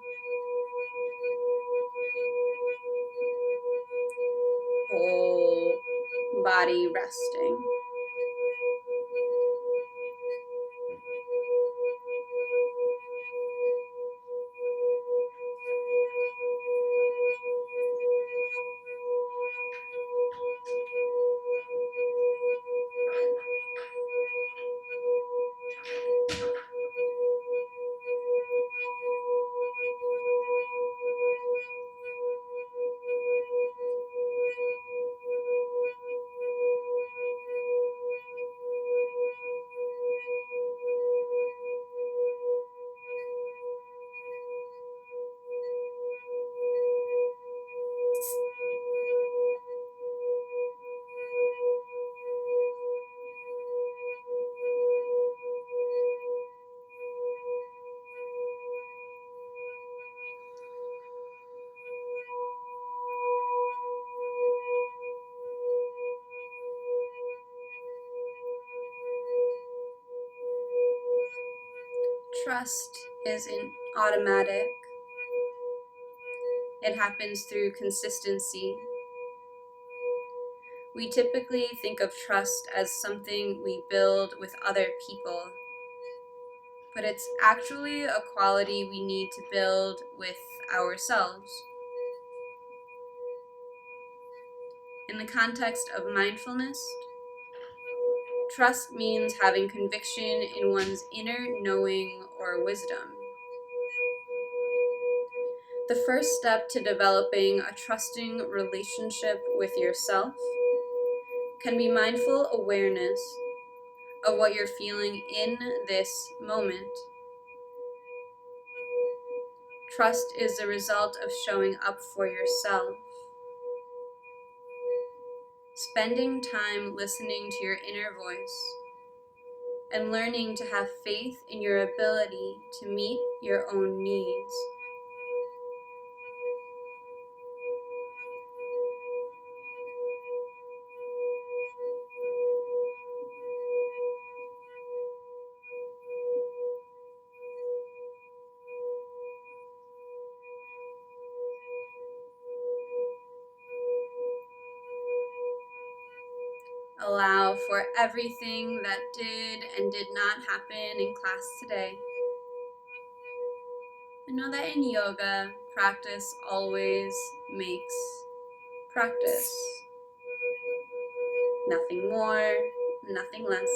Whole body resting. Trust isn't automatic. It happens through consistency. We typically think of trust as something we build with other people, but it's actually a quality we need to build with ourselves. In the context of mindfulness, trust means having conviction in one's inner knowing or wisdom. The first step to developing a trusting relationship with yourself can be mindful awareness of what you're feeling in this moment. Trust is the result of showing up for yourself, spending time listening to your inner voice, and learning to have faith in your ability to meet your own needs. Allow for everything that did and did not happen in class today. And know that in yoga, practice always makes practice. Nothing more, nothing less.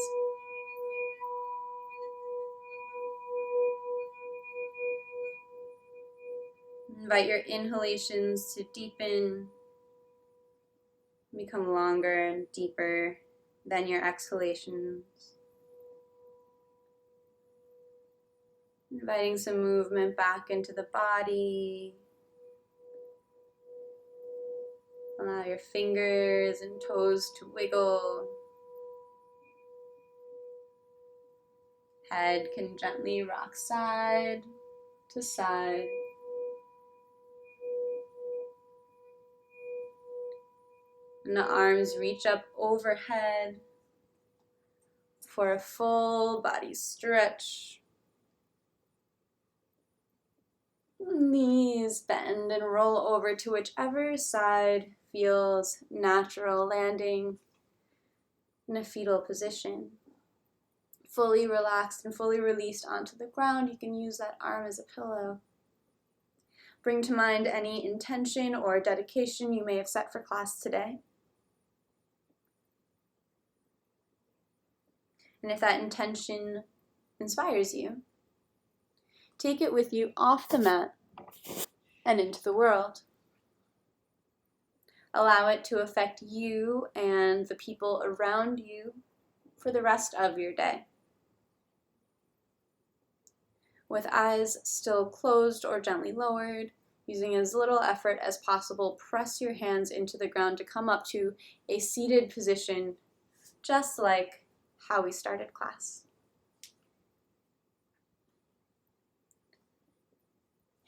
Invite your inhalations to deepen, become longer and deeper than your exhalations. Inviting some movement back into the body. Allow your fingers and toes to wiggle. Head can gently rock side to side. And the arms reach up overhead for a full body stretch. Knees bend and roll over to whichever side feels natural, landing in a fetal position. Fully relaxed and fully released onto the ground, you can use that arm as a pillow. Bring to mind any intention or dedication you may have set for class today. And if that intention inspires you, take it with you off the mat and into the world. Allow it to affect you and the people around you for the rest of your day. With eyes still closed or gently lowered, using as little effort as possible, press your hands into the ground to come up to a seated position, just like how we started class.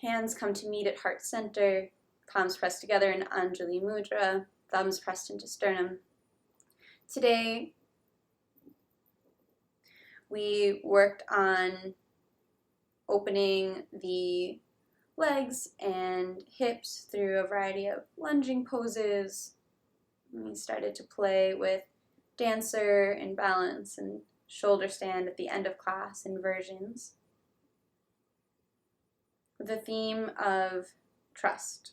Hands come to meet at heart center, palms pressed together in Anjali Mudra, thumbs pressed into sternum. Today, we worked on opening the legs and hips through a variety of lunging poses. We started to play with dancer and balance and shoulder stand at the end of class inversions. The theme of trust,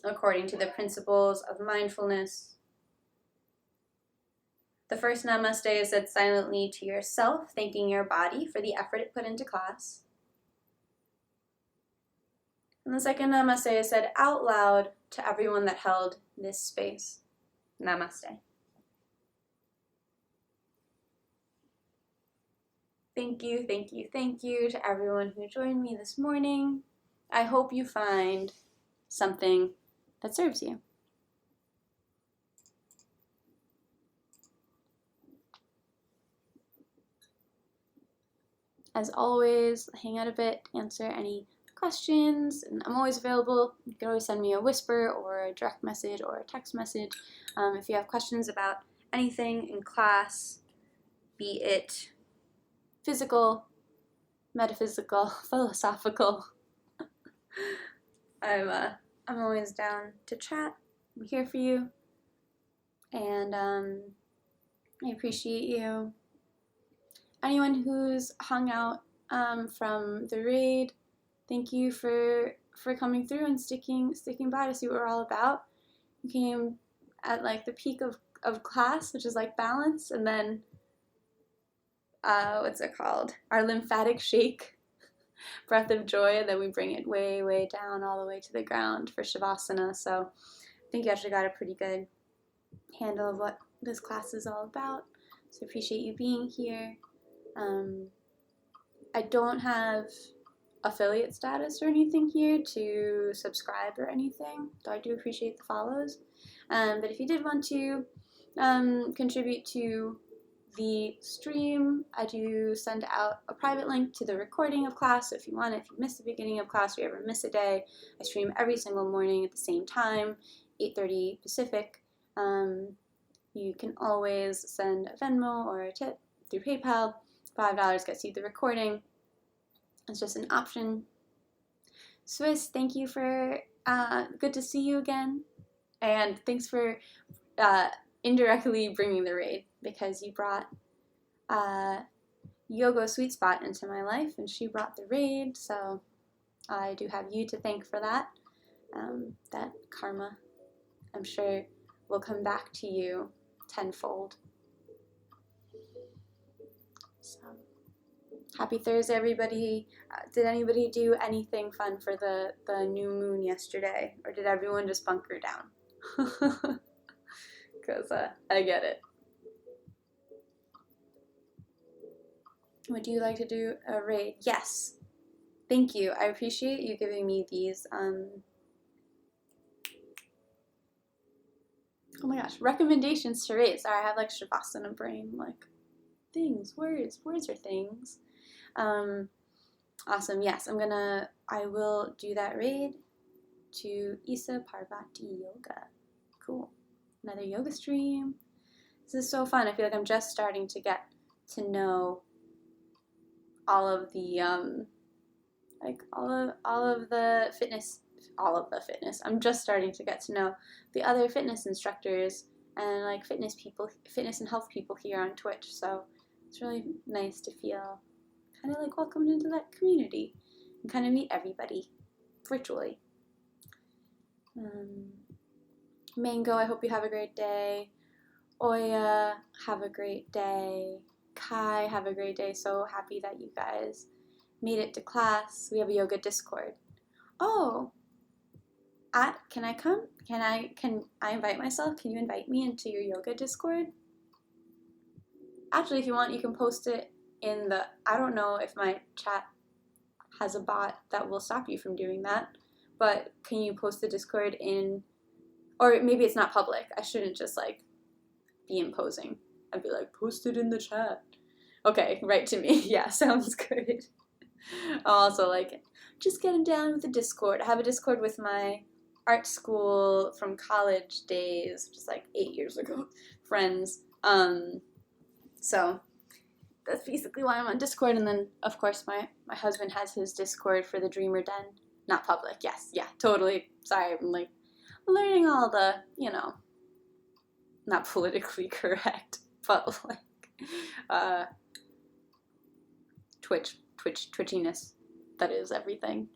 according to the principles of mindfulness. The first namaste is said silently to yourself, thanking your body for the effort it put into class. And the second namaste is said out loud to everyone that held this space. Namaste. Thank you, thank you, thank you to everyone who joined me this morning. I hope you find something that serves you. As always, hang out a bit, answer any questions, and I'm always available. You can always send me a whisper or a direct message or a text message if you have questions about anything in class, be it physical, metaphysical, philosophical. I'm always down to chat. I'm here for you, and I appreciate you. Anyone who's hung out from the raid, thank you for coming through and sticking by to see what we're all about. You came at like the peak of class, which is like balance, and then what's it called? Our lymphatic shake, breath of joy, and then we bring it way, way down all the way to the ground for Savasana. So I think you actually got a pretty good handle of what this class is all about. So I appreciate you being here. I don't have affiliate status or anything here to subscribe or anything, though I do appreciate the follows. But if you did want to contribute to the stream, I do send out a private link to the recording of class. So if you want, if you miss the beginning of class or you ever miss a day, I stream every single morning at the same time, 8:30 Pacific. You can always send a Venmo or a tip through PayPal. $5 gets you the recording. It's just an option. Swiss, thank you for, good to see you again. And thanks for indirectly bringing the raid because you brought Yogo Sweet Spot into my life, and she brought the raid, so I do have you to thank for that. That karma, I'm sure, will come back to you tenfold. So, happy Thursday, everybody. Did anybody do anything fun for the new moon yesterday, or did everyone just bunker down? Because I get it. Would you like to do a raid? Yes. Thank you. I appreciate you giving me these, oh my gosh, recommendations to raid. Sorry, I have like Savasana brain, like things, words are things. Awesome. Yes, I will do that raid to Isa Parvati Yoga. Cool. Another yoga stream. This is so fun. I feel like I'm just starting to get to know all of the fitness. I'm just starting to get to know the other fitness instructors and like fitness and health people here on Twitch. So it's really nice to feel kind of like welcomed into that community and kind of meet everybody virtually. Mango, I hope you have a great day. Oya, have a great day. Kai, have a great day. So happy that you guys made it to class. We have a yoga Discord. Oh, can I come? Can I invite myself? Can you invite me into your yoga Discord? Actually, if you want, you can post it in the, I don't know if my chat has a bot that will stop you from doing that, but can you post the Discord in, or maybe it's not public. I shouldn't just like be imposing. I'd be like, post it in the chat. Okay, write to me. Yeah, sounds good. Also, like, just getting down with the Discord. I have a Discord with my art school from college days, just like 8 years ago, friends. So that's basically why I'm on Discord. And then, of course, my husband has his Discord for the Dreamer Den. Not public, yes, yeah, totally. Sorry, I'm like learning all the, not politically correct, but like twitchiness. That is everything.